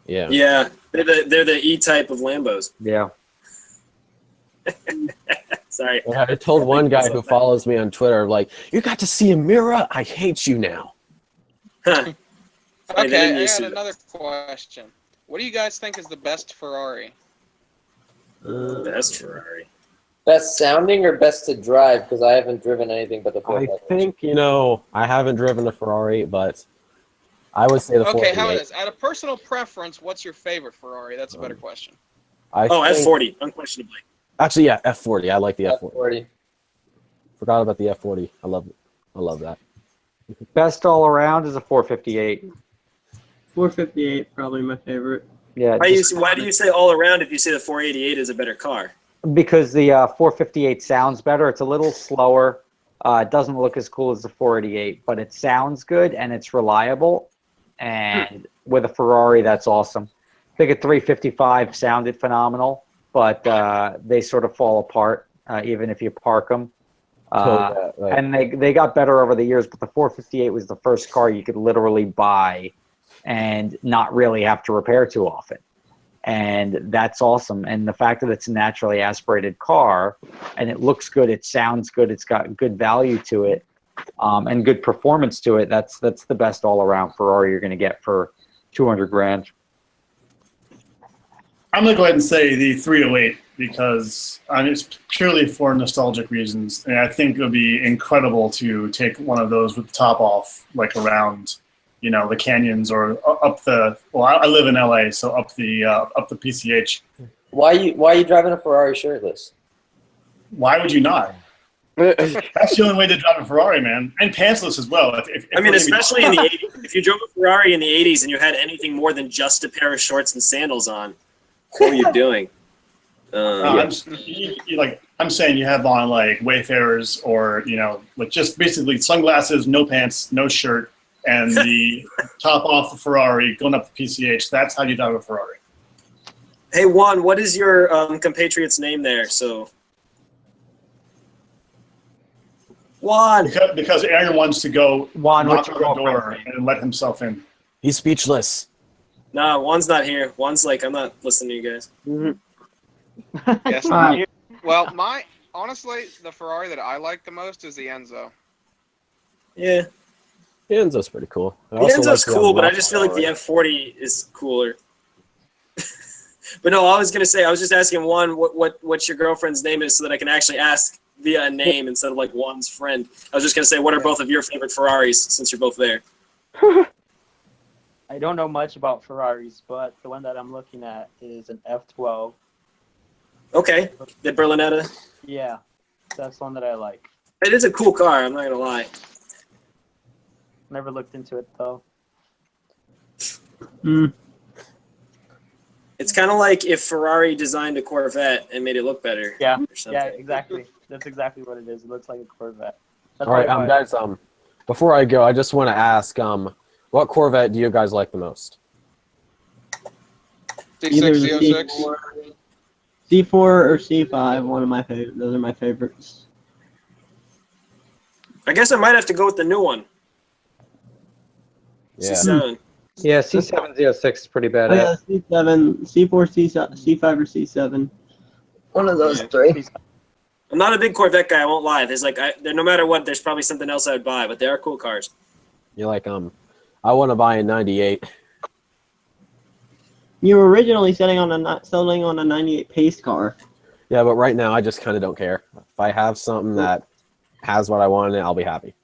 Yeah. Yeah, they're the E-type of Lambos. Yeah. Sorry. I told one guy who follows me on Twitter, like, you got to see a Miura? I hate you now. Okay, I got another question. What do you guys think is the best Ferrari? Best Ferrari. Best sounding or best to drive? Because I haven't driven anything but the 458. I think, I haven't driven a Ferrari, but I would say the 458. Okay, how about this? Out of personal preference, what's your favorite Ferrari? That's a better question. F40, unquestionably. Actually, yeah, F40. I like the F40. F40. Forgot about the F40. I love it. I love that. Best all around is a 458. 458, probably my favorite. Yeah. Why do you say all around if you say the 488 is a better car? Because the 458 sounds better. It's a little slower. It doesn't look as cool as the 488, but it sounds good and it's reliable. And with a Ferrari, that's awesome. I think a 355 sounded phenomenal, but they sort of fall apart even if you park them. Right. And they got better over the years, but the 458 was the first car you could literally buy and not really have to repair too often. And that's awesome. And the fact that it's a naturally aspirated car and it looks good, it sounds good, it's got good value to it, and good performance to it, that's the best all-around Ferrari you're going to get for $200,000. I'm going to go ahead and say the 308 because it's purely for nostalgic reasons. And I think it would be incredible to take one of those with the top off, like around, the canyons or up the. Well, I live in LA, so up the PCH. Why are you driving a Ferrari shirtless? Why would you not? That's the only way to drive a Ferrari, man, and pantsless as well. Especially in the 80s. If you drove a Ferrari in the 80s and you had anything more than just a pair of shorts and sandals on, what were you doing? I'm saying you have on like Wayfarers or like just basically sunglasses, no pants, no shirt, and the top off the Ferrari going up the PCH. That's how you drive a Ferrari. Hey Juan, what is your compatriot's name there? So Juan, because Aaron wants to go Juan, knock on the door and let himself in. He's speechless. Nah, Juan's not here. Juan's like, I'm not listening to you guys. Yes. Well, honestly, the Ferrari that I like the most is the Enzo. Yeah. The Enzo's pretty cool. The Enzo's cool, but I just feel like the F40 is cooler. But no, I was just asking Juan what your girlfriend's name is so that I can actually ask via a name instead of like Juan's friend. I was just gonna say, what are both of your favorite Ferraris since you're both there? I don't know much about Ferraris, but the one that I'm looking at is an F12. Okay, the Berlinetta. Yeah, that's one that I like. It is a cool car. I'm not gonna lie. Never looked into it though. It's kind of like if Ferrari designed a Corvette and made it look better. Yeah, or something. yeah, exactly. That's exactly what it is. It looks like a Corvette. That's All right, why I- guys. Before I go, I just want to ask, what Corvette do you guys like the most? Either C6, the Z06. C4 or C5, one of my favorite. Those are my favorites. I guess I might have to go with the new one. Yeah. C7. Yeah, C706 is pretty Oh, badass. yeah, C7, C4, C5, or C7. One of those three. I'm not a big Corvette guy. I won't lie. There's like, no matter what, there's probably something else I would buy, but they are cool cars. You're like, I want to buy a 98. You were originally selling on a 98 pace car. Yeah, but right now I just kind of don't care. If I have something that has what I want in it, I'll be happy.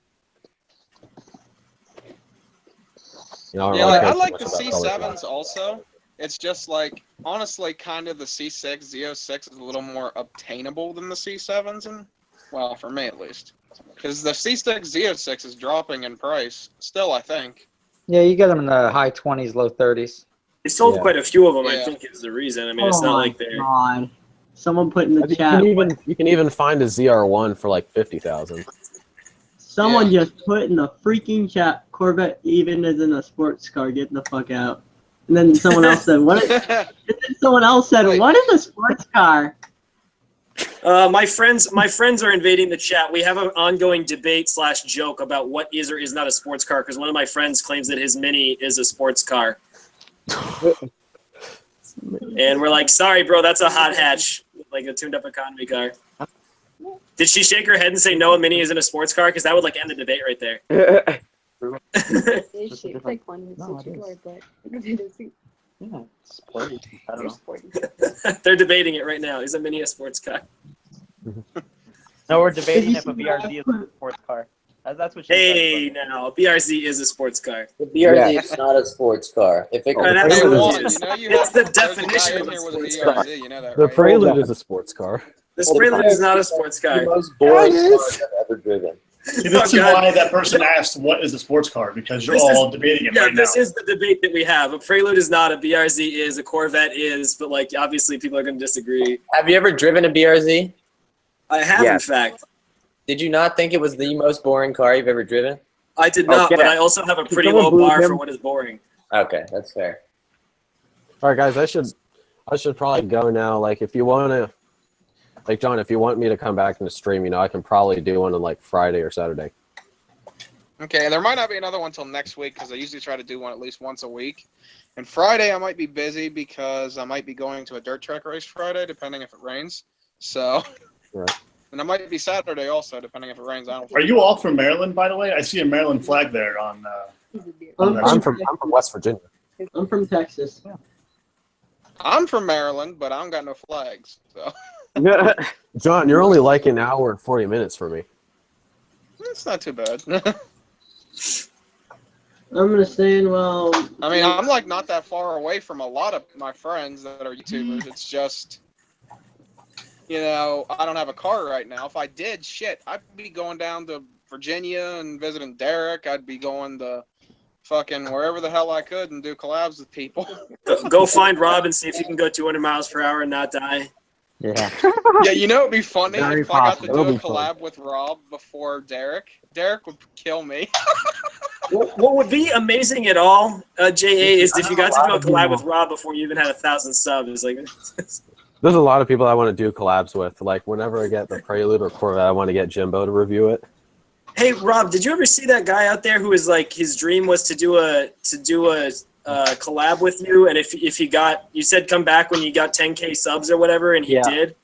You know, Yeah, really like, care I too like much the about color C7s also. It's just like, honestly, kind of the C6, Z06 is a little more obtainable than the C7s, and well, for me at least. Because the C6, Z06 is dropping in price, still, I think. Yeah, you get them in the high 20s, low 30s. They sold quite a few of them, I Yeah. think is the reason. I mean, it's not like they're... God. Someone put in the You chat. can even find a ZR1 for like 50,000. Someone just put in the freaking chat, Corvette even isn't a sports car. Get the fuck out. And then someone else said, "What?" And then someone else said, "What is a sports car?" My friends are invading the chat. We have an ongoing debate / joke about what is or is not a sports car because one of my friends claims that his Mini is a sports car. And we're like, sorry, bro, that's a hot hatch, like a tuned-up economy car. Did she shake her head and say no, a Mini isn't a sports car? Because that would like end the debate right there. It's shaped like one with such a door, but Yeah, sporty. I don't know. sporty. They're debating it right now. Is a Mini a sports car? No, we're debating if a BRZ is a sports car. That's what she Hey, now, BRZ is a sports car. The BRZ is not a sports car. If it Oh, that's Hey, what it Juan, is. you know you It's have, the there's a guy definition in of a here with a sports car. BRZ, you know that, The right? Prelude is a sports car. The Prelude is not a sports car. The most boring Yeah, it car is. I've ever driven. See, this is why that person asked, what is a sports car? Because you're all debating it Yeah, right now. this is the debate that we have. A Prelude is not, a BRZ is, a Corvette is, but like obviously people are going to disagree. Have you ever driven a BRZ? I have, in Yes. fact. Did you not think it was the most boring car you've ever driven? I did not, Okay. but I also have a pretty someone low boo bar him? for what is boring. Okay, that's fair. All right, guys, I should probably go now. Like, if you want to, like, John, if you want me to come back in the stream, you know, I can probably do one on like Friday or Saturday. Okay, there might not be another one till next week because I usually try to do one at least once a week. And Friday I might be busy because I might be going to a dirt track race Friday, depending if it rains. So, Right. and it might be Saturday also, depending if it rains. I don't. Are you all from Maryland, by the way? I see a Maryland flag there on. I'm from West Virginia. I'm from Texas. I'm from Maryland, but I don't got no flags. So John, you're only like an hour and 40 minutes for me. it's not too bad. I'm gonna say, well. I mean, I'm like not that far away from a lot of my friends that are YouTubers. It's just, you know, I don't have a car right now. If I did, shit, I'd be going down to Virginia and visiting Derek. I'd be going to fucking wherever the hell I could and do collabs with people. Go find Rob and see if you can go 200 miles per hour and not die. Yeah. Yeah, you know it'd be funny Very if I got to possible. do a It'll be collab with Rob before Derek. Derek would kill me. What would be amazing at all, JA, is if you got to do a collab with Rob before you even had 1,000 subs. Like, There's a lot of people I want to do collabs with. Like, whenever I get the Prelude or Corvette, I want to get Jimbo to review it. hey, Rob, did you ever see that guy out there who was like his dream was to do a collab with you, and if he got, you said come back when you got 10K subs or whatever, and he Yeah. did.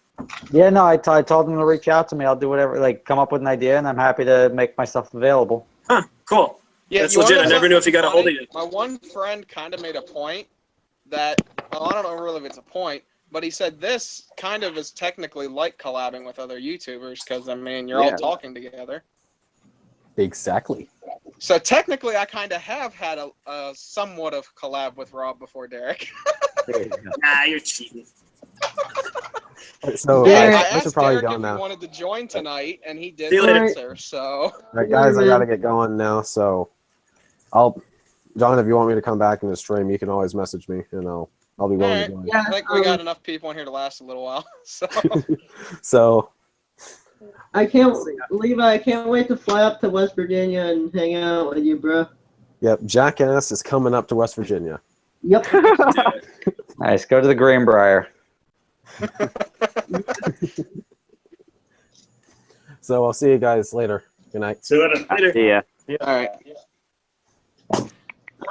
Yeah, no, I told him to reach out to me. I'll do whatever, like, come up with an idea, and I'm happy to make myself available. Huh? Cool. Yeah, That's you wanna legit. I know never knew if he got a hold of something you. funny? My one friend kind of made a point that, well, I don't know really if it's a point, but he said this kind of is technically like collabing with other YouTubers because, I mean, you're all Yeah. talking together. Exactly. So technically, I kind of have had a somewhat of collab with Rob before, Derek. There you go. Nah, you're cheating. So I I should asked probably Derek go if now. he wanted to join tonight, and he did See you later. answer. So. All right, guys, I gotta get going now. So John, if you want me to come back in the stream, you can always message me, and I'll be willing to join. Yeah, I think we got enough people in here to last a little while. So. So I can't, Levi. I can't wait to fly up to West Virginia and hang out with you, bro. yep, Jackass is coming up to West Virginia. Yep. Nice. Go to the Greenbrier. So I'll see you guys later. Good night. See you later. Later. See ya. All right. I'm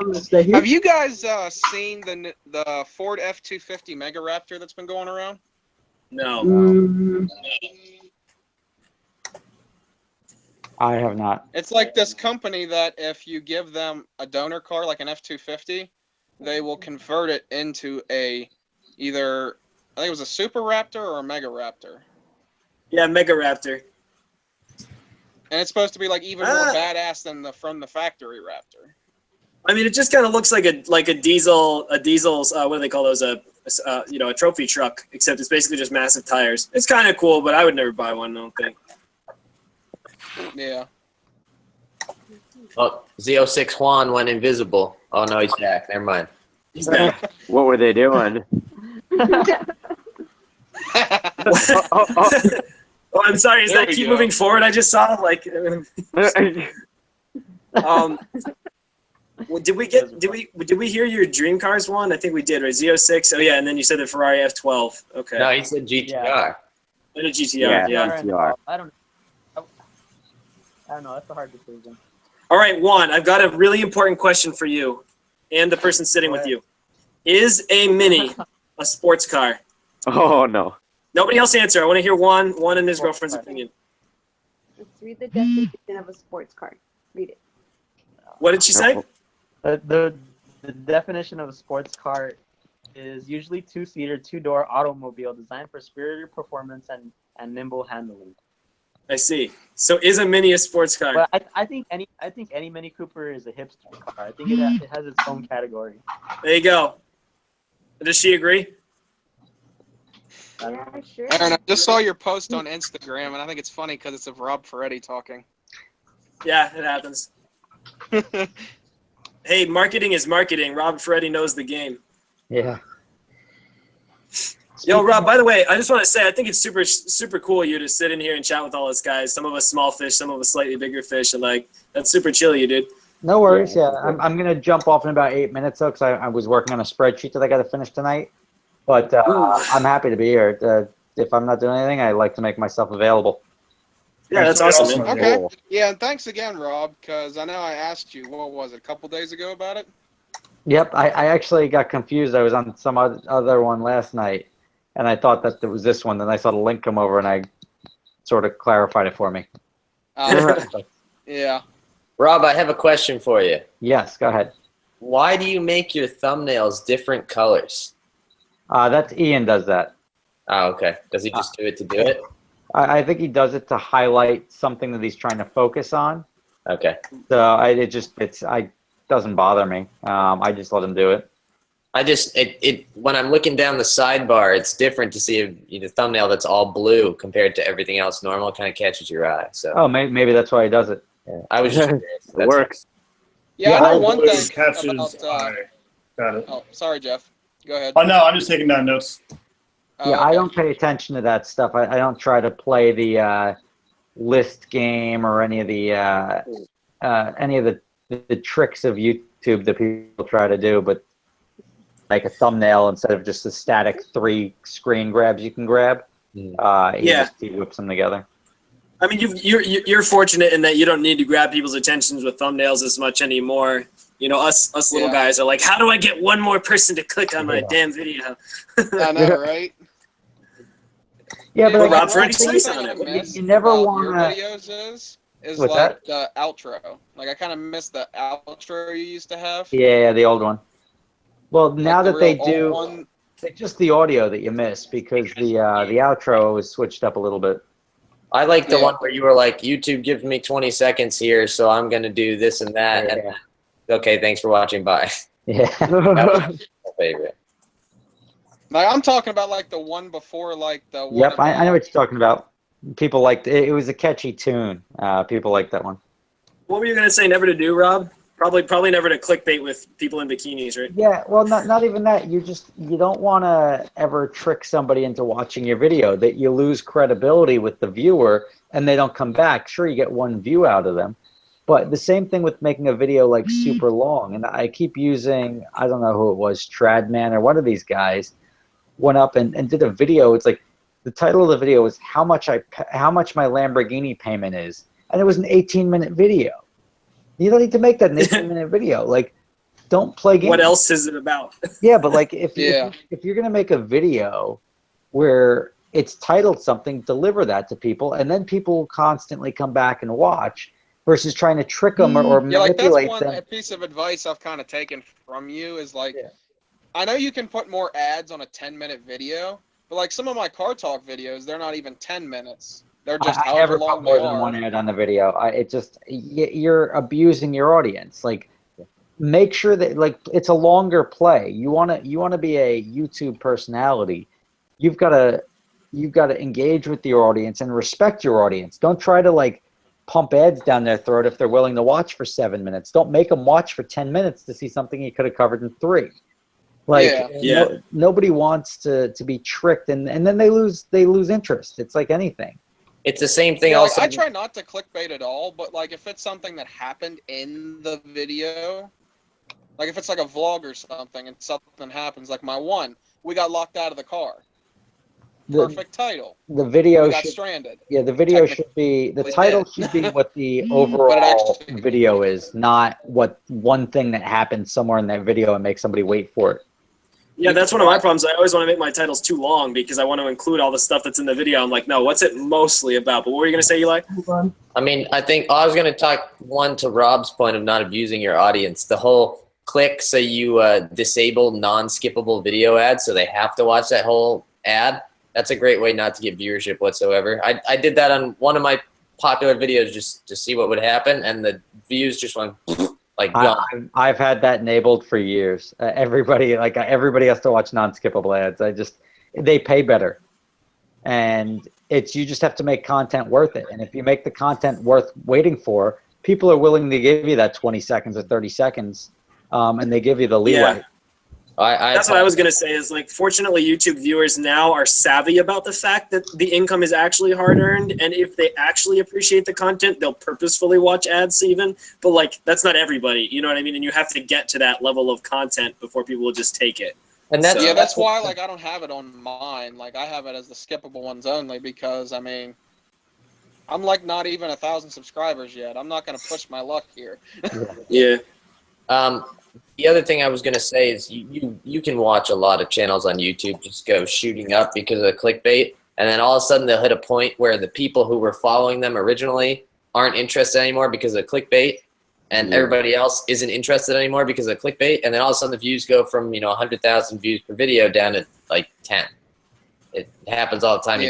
gonna stay here. Have you guys seen the Ford F-250 Mega Raptor that's been going around? No. I have not. It's like this company that if you give them a donor car like an F-250, they will convert it into either I think it was a Super Raptor or a Mega Raptor. Yeah, Mega Raptor. And it's supposed to be like even more badass than from the factory Raptor. I mean, it just kind of looks like a diesel's what do they call those? A trophy truck, except it's basically just massive tires. It's kind of cool, but I would never buy one. I don't think. Yeah. Oh, Z06 Juan went invisible. Oh no, he's back. Never mind. He's back. What were they doing? Oh, I'm sorry. Is There that we keep go. moving forward? I just saw like. Well, did we hear your dream cars one? I think we did, right? Z06. Oh yeah, and then you said the Ferrari F12. Okay. No, he said GTR. And a GTR. Yeah, Yeah. GTR. I don't know. That's a hard decision. All right, Juan. I've got a really important question for you, and the person sitting with you. Is a Mini a sports car? Oh no. Nobody else answer. I want to hear Juan and his girlfriend's opinion. Let's read the definition of a sports car. Read it. What did she say? The definition of a sports car is usually two-seater, two-door automobile designed for superior performance and nimble handling. I see. So is a Mini a sports car? But I think any Mini Cooper is a hipster car. I think it has its own category. There you go. Does she agree? Yeah, sure. Aaron, I just saw your post on Instagram, and I think it's funny because it's of Rob Ferretti talking. Yeah, it happens. Hey, marketing is marketing. Rob Ferretti knows the game. Yeah. Yo, Rob, by the way, I just want to say I think it's super cool of you to sit in here and chat with all us guys. Some of us small fish, some of us slightly bigger fish, and like that's super chill of you, dude. No worries. Yeah, I'm gonna jump off in about 8 minutes though, because I was working on a spreadsheet that I got to finish tonight. But I'm happy to be here. If I'm not doing anything, I like to make myself available. Yeah, that's awesome, man. Okay. Yeah, and thanks again, Rob, because I know I asked you, what was it, a couple days ago about it? Yep, I actually got confused. I was on some other one last night, and I thought that it was this one. Then I saw the link come over, and I sort of clarified it for me. Yeah. Rob, I have a question for you. Yes, go ahead. Why do you make your thumbnails different colors? That's Ian does that. Oh, okay. Does he just do it to do it? I think he does it to highlight something that he's trying to focus on. Okay. So it doesn't bother me. I just let him do it. When I'm looking down the sidebar, it's different to see the thumbnail that's all blue compared to everything else normal. It kind of catches your eye. So. Oh, maybe that's why he does it. Yeah. I was just curious. It works. Yeah, I know one Blue thing catches about... eye. Got it. Oh, sorry, Jeff. Go ahead. Oh no, I'm just taking down notes. Yeah, I don't pay attention to that stuff. I don't try to play the list game or any of the tricks of YouTube that people try to do, but like a thumbnail instead of just the static 3 screen grabs you can grab. He whips them together. I mean, you're fortunate in that you don't need to grab people's attentions with thumbnails as much anymore. You know, us little guys are like, how do I get one more person to click on my damn video? I know, right? Yeah, but Rob Ferretti says on it. You never want your to. videos is What's like the outro. Like I kind of miss the outro you used to have. Yeah, the old one. Well, now the that they real do, old one. it's just the audio that you miss because the outro is switched up a little bit. I like the one where you were like, YouTube gives me 20 seconds here, so I'm going to do this and that. Yeah. And then, okay, thanks for watching. Bye. Yeah. That was my favorite. Like, I'm talking about like the one before, like the one. Yep, I know what you're talking about. People liked it. It was a catchy tune. People liked that one. What were you gonna say? Never to do, Rob? Probably never to clickbait with people in bikinis, right? Yeah, well, not even that. You don't want to ever trick somebody into watching your video. That you lose credibility with the viewer, and they don't come back. Sure, you get one view out of them, but the same thing with making a video like super long. And I keep using, I don't know who it was, Tradman or one of these guys, went up and did a video. It's like the title of the video was how much my Lamborghini payment is, and it was an 18-minute video. You don't need to make that an 18-minute video. Like, don't play games. What else is it about? Yeah, but like if you're gonna make a video where it's titled something, deliver that to people, and then people will constantly come back and watch, versus trying to trick them or manipulate like them. that's one piece of advice I've kind of taken from you is like, I know you can put more ads on a 10-minute video, but like some of my car talk videos, they're not even 10 minutes. They're just I never put more than one ad on the video. You're abusing your audience. Like, make sure that like it's a longer play. You wanna be a YouTube personality. You've got to engage with your audience and respect your audience. Don't try to like pump ads down their throat if they're willing to watch for 7 minutes. Don't make them watch for 10 minutes to see something you could have covered in 3. Like nobody wants to be tricked, and then they lose interest. It's like anything. It's the same thing. Yeah, also, like, I try not to clickbait at all, but like if it's something that happened in the video, like if it's like a vlog or something, and something happens, like my one, we got locked out of the car. Perfect title. The video got stranded. Yeah, the video should be, the title should be what the overall video is, not what one thing that happened somewhere in that video and make somebody wait for it. Yeah, that's one of my problems. I always want to make my titles too long because I want to include all the stuff that's in the video. I'm like, no, what's it mostly about? But what were you going to say, Eli? I mean, I was going to talk one to Rob's point of not abusing your audience. The whole click, so you disable non-skippable video ads, so they have to watch that whole ad. That's a great way not to get viewership whatsoever. I did that on one of my popular videos just to see what would happen, and the views just went like gone. I've had that enabled for years. Everybody has to watch non-skippable ads. They pay better, and you just have to make content worth it. And if you make the content worth waiting for, people are willing to give you that 20 seconds or 30 seconds, and they give you the leeway. Yeah. That's what I was going to say is, like, fortunately, YouTube viewers now are savvy about the fact that the income is actually hard-earned, and if they actually appreciate the content, they'll purposefully watch ads even. But, like, that's not everybody, you know what I mean? And you have to get to that level of content before people will just take it. And that's why, like, I don't have it on mine. Like, I have it as the skippable ones only because, I mean, I'm, like, not even 1,000 subscribers yet. I'm not going to push my luck here. Yeah. The other thing I was going to say is you can watch a lot of channels on YouTube just go shooting up because of clickbait, and then all of a sudden they'll hit a point where the people who were following them originally aren't interested anymore because of clickbait, and everybody else isn't interested anymore because of clickbait, and then all of a sudden the views go from 100,000 views per video down to like 10. It happens all the time. Yeah.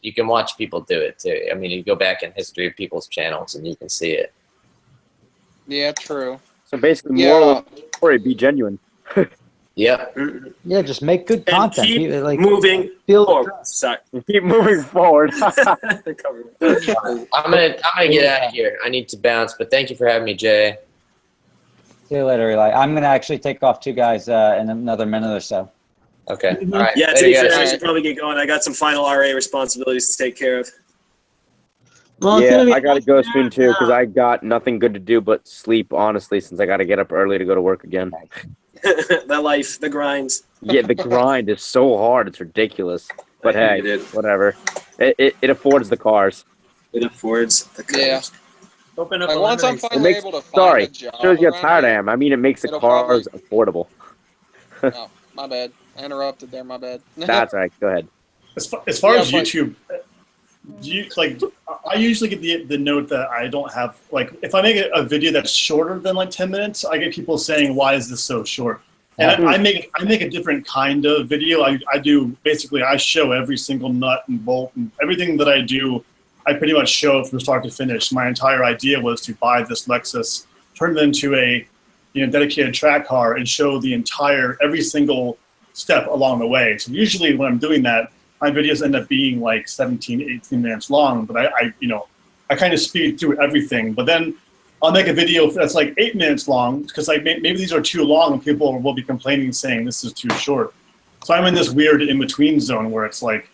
You can watch people do it too. I mean, you go back in history of people's channels and you can see it. Yeah, true. So basically, moral of the story, be genuine. Yeah. Yeah, just make good content. Keep like, moving forward. Sorry. Keep moving forward. I'm gonna get out of here. I need to bounce, but thank you for having me, Jay. See you later, Eli. I'm gonna actually take off two guys in another minute or so. Okay. All right. Yeah, to be fair, I should probably get going. I got some final RA responsibilities to take care of. Well, Yeah, I gotta go soon too because I got nothing good to do but sleep, honestly, since I gotta get up early to go to work again. The life, the grind. Yeah, the grind is so hard, it's ridiculous. But hey, whatever. It affords the cars. It affords the cars. Yeah. Open up Like, a once I'm It finally makes, able to find sorry, a job shows you how around tired I here- am. I mean, it makes the it'll cars affordable. Oh, my bad. I interrupted there, my bad. That's all right, go ahead. As far as Yeah, but- YouTube, I usually get the note that I don't have, like, if I make a video that's shorter than like 10 minutes, I get people saying, why is this so short? And I make a different kind of video. I do, basically, I show every single nut and bolt and everything that I do I pretty much show from start to finish. My entire idea was to buy this Lexus, turn it into a dedicated track car, and show the every single step along the way. So usually when I'm doing that, my videos end up being like 17, 18 minutes long, but I kind of speed through everything. But then I'll make a video that's like 8 minutes long because maybe these are too long and people will be complaining saying this is too short. So I'm in this weird in-between zone where it's like,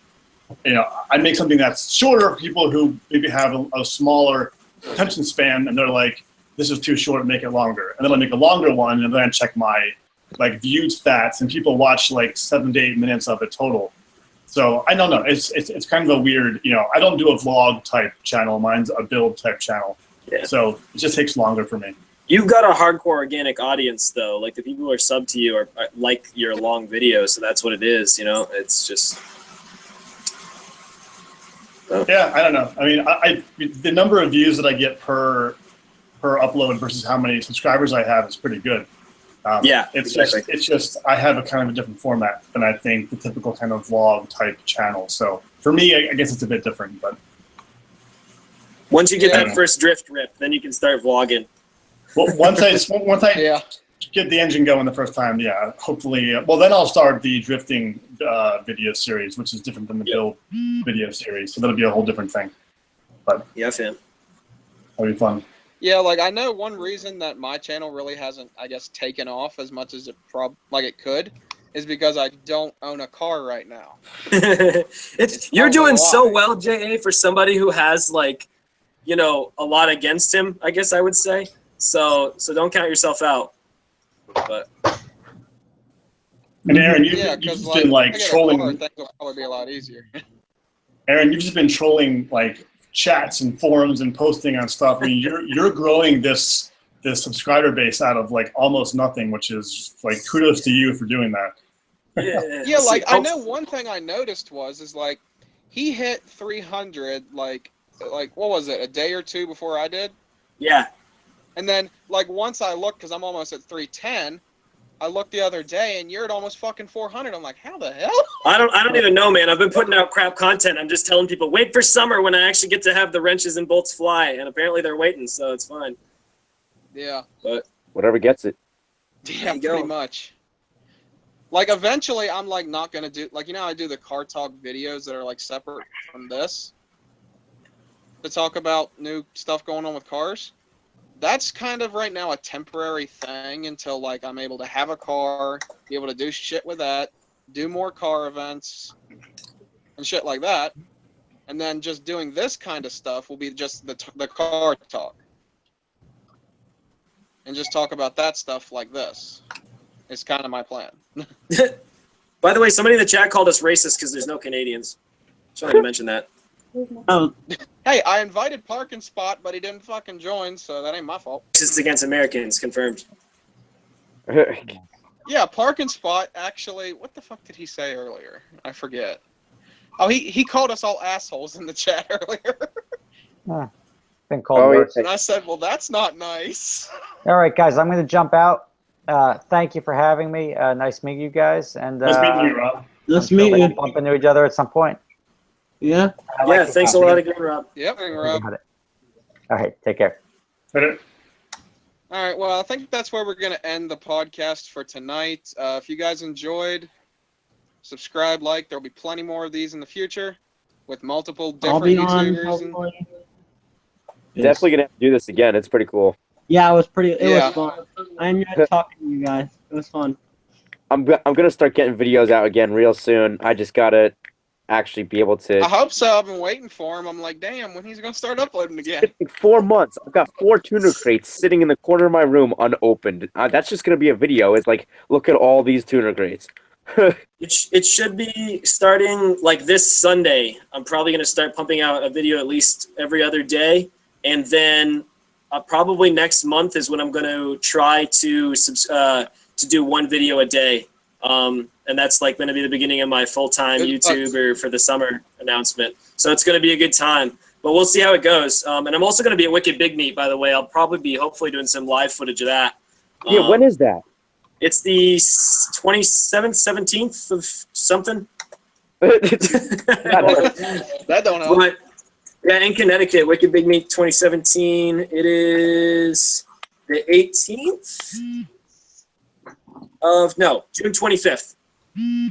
I make something that's shorter for people who maybe have a smaller attention span, and they're like, this is too short, make it longer. And then I make a longer one, and then I check my viewed stats, and people watch like 7 to 8 minutes of it total. So I don't know. It's kind of a weird, I don't do a vlog type channel. Mine's a build type channel. Yeah. So it just takes longer for me. You've got a hardcore organic audience, though. Like, the people who are sub to you are like your long videos, so that's what it is, It's just... Oh. Yeah, I don't know. I mean, the number of views that I get per upload versus how many subscribers I have is pretty good. Yeah, it's exactly. just I have a kind of a different format than I think the typical kind of vlog type channel. So for me, I guess it's a bit different. But once you get that first drift rip, then you can start vlogging. Well, once I get the engine going the first time, hopefully. Well, then I'll start the drifting video series, which is different than the build video series. So that'll be a whole different thing. But yeah, fam, that'll be fun. Yeah, like I know one reason that my channel really hasn't, I guess, taken off as much as it it could, is because I don't own a car right now. You're doing so well, JA, for somebody who has a lot against him, I guess I would say. So don't count yourself out. But and Aaron, you've just been trolling. Things will probably be a lot easier. Aaron, you've just been trolling chats and forums and posting on stuff. I mean, you're growing this subscriber base out of almost nothing, which is kudos to you for doing that. Yeah, I know one thing I noticed is he hit 300 what was it, a day or two before I did? Yeah. And then once I looked, because I'm almost at 310, I looked the other day and you're at almost fucking 400. I'm like, how the hell? I don't even know, man. I've been putting out crap content. I'm just telling people, wait for summer when I actually get to have the wrenches and bolts fly, and apparently they're waiting, so it's fine. Yeah. But whatever gets it. Yeah, pretty much. Eventually I'm not gonna do I do the car talk videos that are separate from this to talk about new stuff going on with cars. That's kind of right now a temporary thing until I'm able to have a car, be able to do shit with that, do more car events and shit like that. And then just doing this kind of stuff will be just the car talk. And just talk about that stuff like this. It's kind of my plan. by the way, somebody in the chat called us racist because there's no Canadians. Just wanted to mention that. Oh. Hey, I invited Park and Spot, but he didn't fucking join, so that ain't my fault. Racist against Americans, confirmed. Yeah, Park and Spot actually, what the fuck did he say earlier? I forget. Oh, he called us all assholes in the chat earlier. Been called worse. And I said, well, that's not nice. All right, guys, I'm going to jump out. Thank you for having me. Nice meeting you guys. And nice meeting you, Rob. Nice meeting you. Bump into each other at some point. Yeah. Yeah, thanks a lot again, Rob. Yep, Rob. All right, take care. Later. All right, well, I think that's where we're going to end the podcast for tonight. If you guys enjoyed, subscribe, there'll be plenty more of these in the future with multiple different YouTubers. Definitely gonna have to do this again. It's pretty cool. Yeah, it was fun. I enjoyed talking to you guys. It was fun. I'm gonna start getting videos out again real soon. I just gotta actually be able to. I hope so. I've been waiting for him. I'm like, damn, when he's gonna start uploading again? It's 4 months. I've got 4 tuner crates sitting in the corner of my room unopened. That's just gonna be a video. It's look at all these tuner crates. It should be starting this Sunday. I'm probably gonna start pumping out a video at least every other day. And then probably next month is when I'm going to try to do 1 video a day. And that's going to be the beginning of my full-time YouTuber for the summer announcement. So it's going to be a good time. But we'll see how it goes. And I'm also going to be at Wicked Big Meat, by the way. I'll probably be hopefully doing some live footage of that. Yeah, when is that? It's the 27th, 17th of something. That don't help. Yeah, in Connecticut, Wicked Big Meat 2017. It is the 18th of June 25th.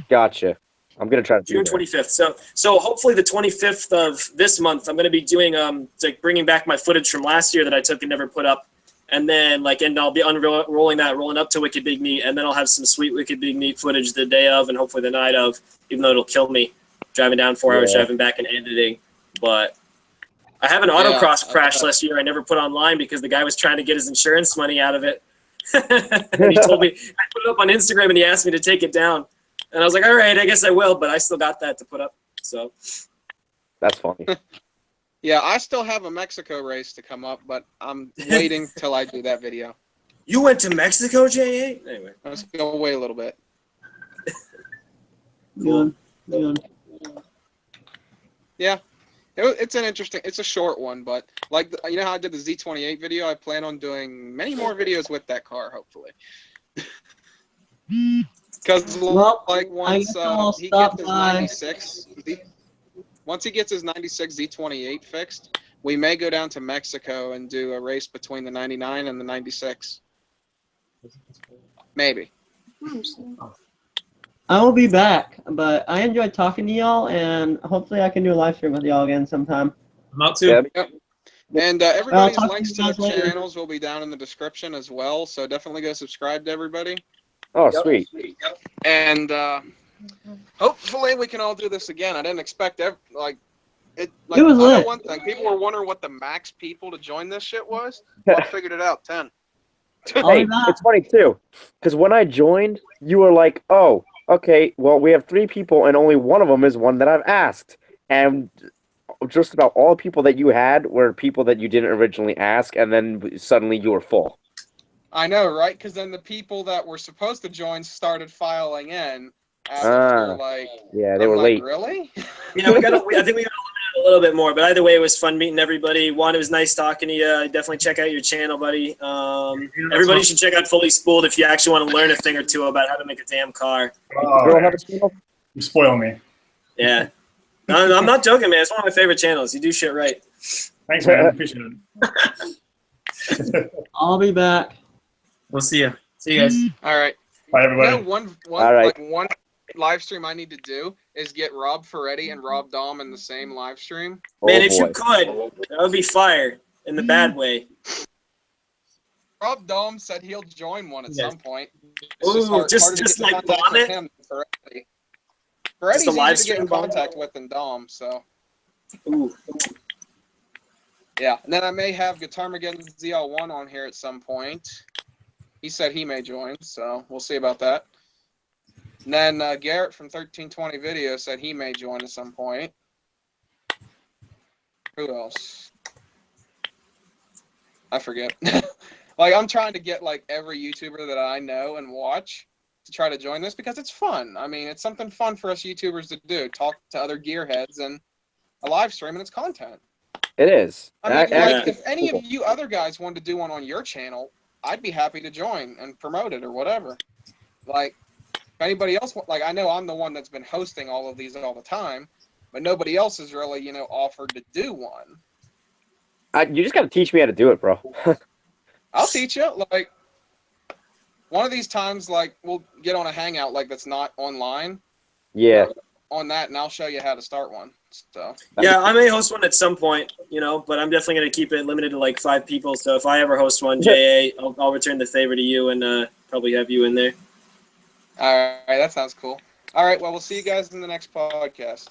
Gotcha. I'm gonna try to do June that. 25th. So hopefully the 25th of this month, I'm gonna be doing like bringing back my footage from last year that I took and never put up, and then and I'll be unrolling that, rolling up to Wicked Big Meat, and then I'll have some sweet Wicked Big Meat footage the day of, and hopefully the night of, even though it'll kill me driving down 4 hours, driving back and editing. But I have an autocross crash last year I never put online because the guy was trying to get his insurance money out of it. And he told me, I put it up on Instagram and he asked me to take it down. And I was like, all right, I guess I will, but I still got that to put up. So that's funny. Yeah, I still have a Mexico race to come up, but I'm waiting till I do that video. You went to Mexico, J.A.? Anyway. Let's go away a little bit. Yeah. It's an interesting, it's a short one, but like, you know how I did the Z28 video? I plan on doing many more videos with that car, hopefully. Because like once he gets his 96, once he gets his 96 Z28 fixed, we may go down to Mexico and do a race between the 99 and the 96. Maybe. I will be back, but I enjoyed talking to y'all, and hopefully I can do a live stream with y'all again sometime. I'm out too. Yep. And everybody's talk to links you to guys the later. channels will be down in the description as well, so definitely go subscribe to everybody. Oh, sweet. And hopefully we can all do this again. I didn't expect it was lit. I know one thing. People were wondering what the max people to join this shit was. Well, I figured it out, 10. Hey, it's funny too, because when I joined, you were like, "Oh, okay, well, we have 3 people, and only one of them is one that I've asked." And just about all the people that you had were people that you didn't originally ask, and then suddenly you were full. I know, right? Because then the people that were supposed to join started filing in. After, yeah, they were late. Really? Yeah, I think we got to limit it a little bit more. But either way, it was fun meeting everybody. Juan, it was nice talking to you. Definitely check out your channel, buddy. Everybody should check out Fully Spooled if you actually want to learn a thing or two about how to make a damn car. You spoil me. Yeah. No, I'm not joking, man. It's one of my favorite channels. You do shit right. Thanks, man. Appreciate it. I'll be back. We'll see you. See you guys. All right. Bye, everybody. You know, one live stream I need to do is get Rob Ferretti and Rob Dahm in the same live stream. Man, if you could, that would be fire in the bad way. Rob Dahm said he'll join one at some point. Ooh, just like bomb it? Ferretti's Just a live easy to get in stream bomb? contact with than Dahm, so. Ooh. Yeah, and then I may have Guitarmageddon ZL1 on here at some point. He said he may join, so we'll see about that. And then Garrett from 1320 Video said he may join at some point. Who else? I forget. Like, I'm trying to get like every YouTuber that I know and watch to try to join this because it's fun. I mean, it's something fun for us YouTubers to do. Talk to other gearheads and a live stream and it's content. It is. I mean, like, if any of you other guys wanted to do one on your channel, I'd be happy to join and promote it or whatever. Like, if anybody else, like, I know I'm the one that's been hosting all of these all the time, but nobody else has really, you know, offered to do one. You just got to teach me how to do it, bro. I'll teach you. Like, one of these times, like, we'll get on a hangout, like, that's not online. Yeah. On that, and I'll show you how to start one. So. Yeah, I may host one at some point, you know, but I'm definitely going to keep it limited to like 5 people. So if I ever host one, JA, I'll return the favor to you and probably have you in there. All right, that sounds cool. All right, well, we'll see you guys in the next podcast.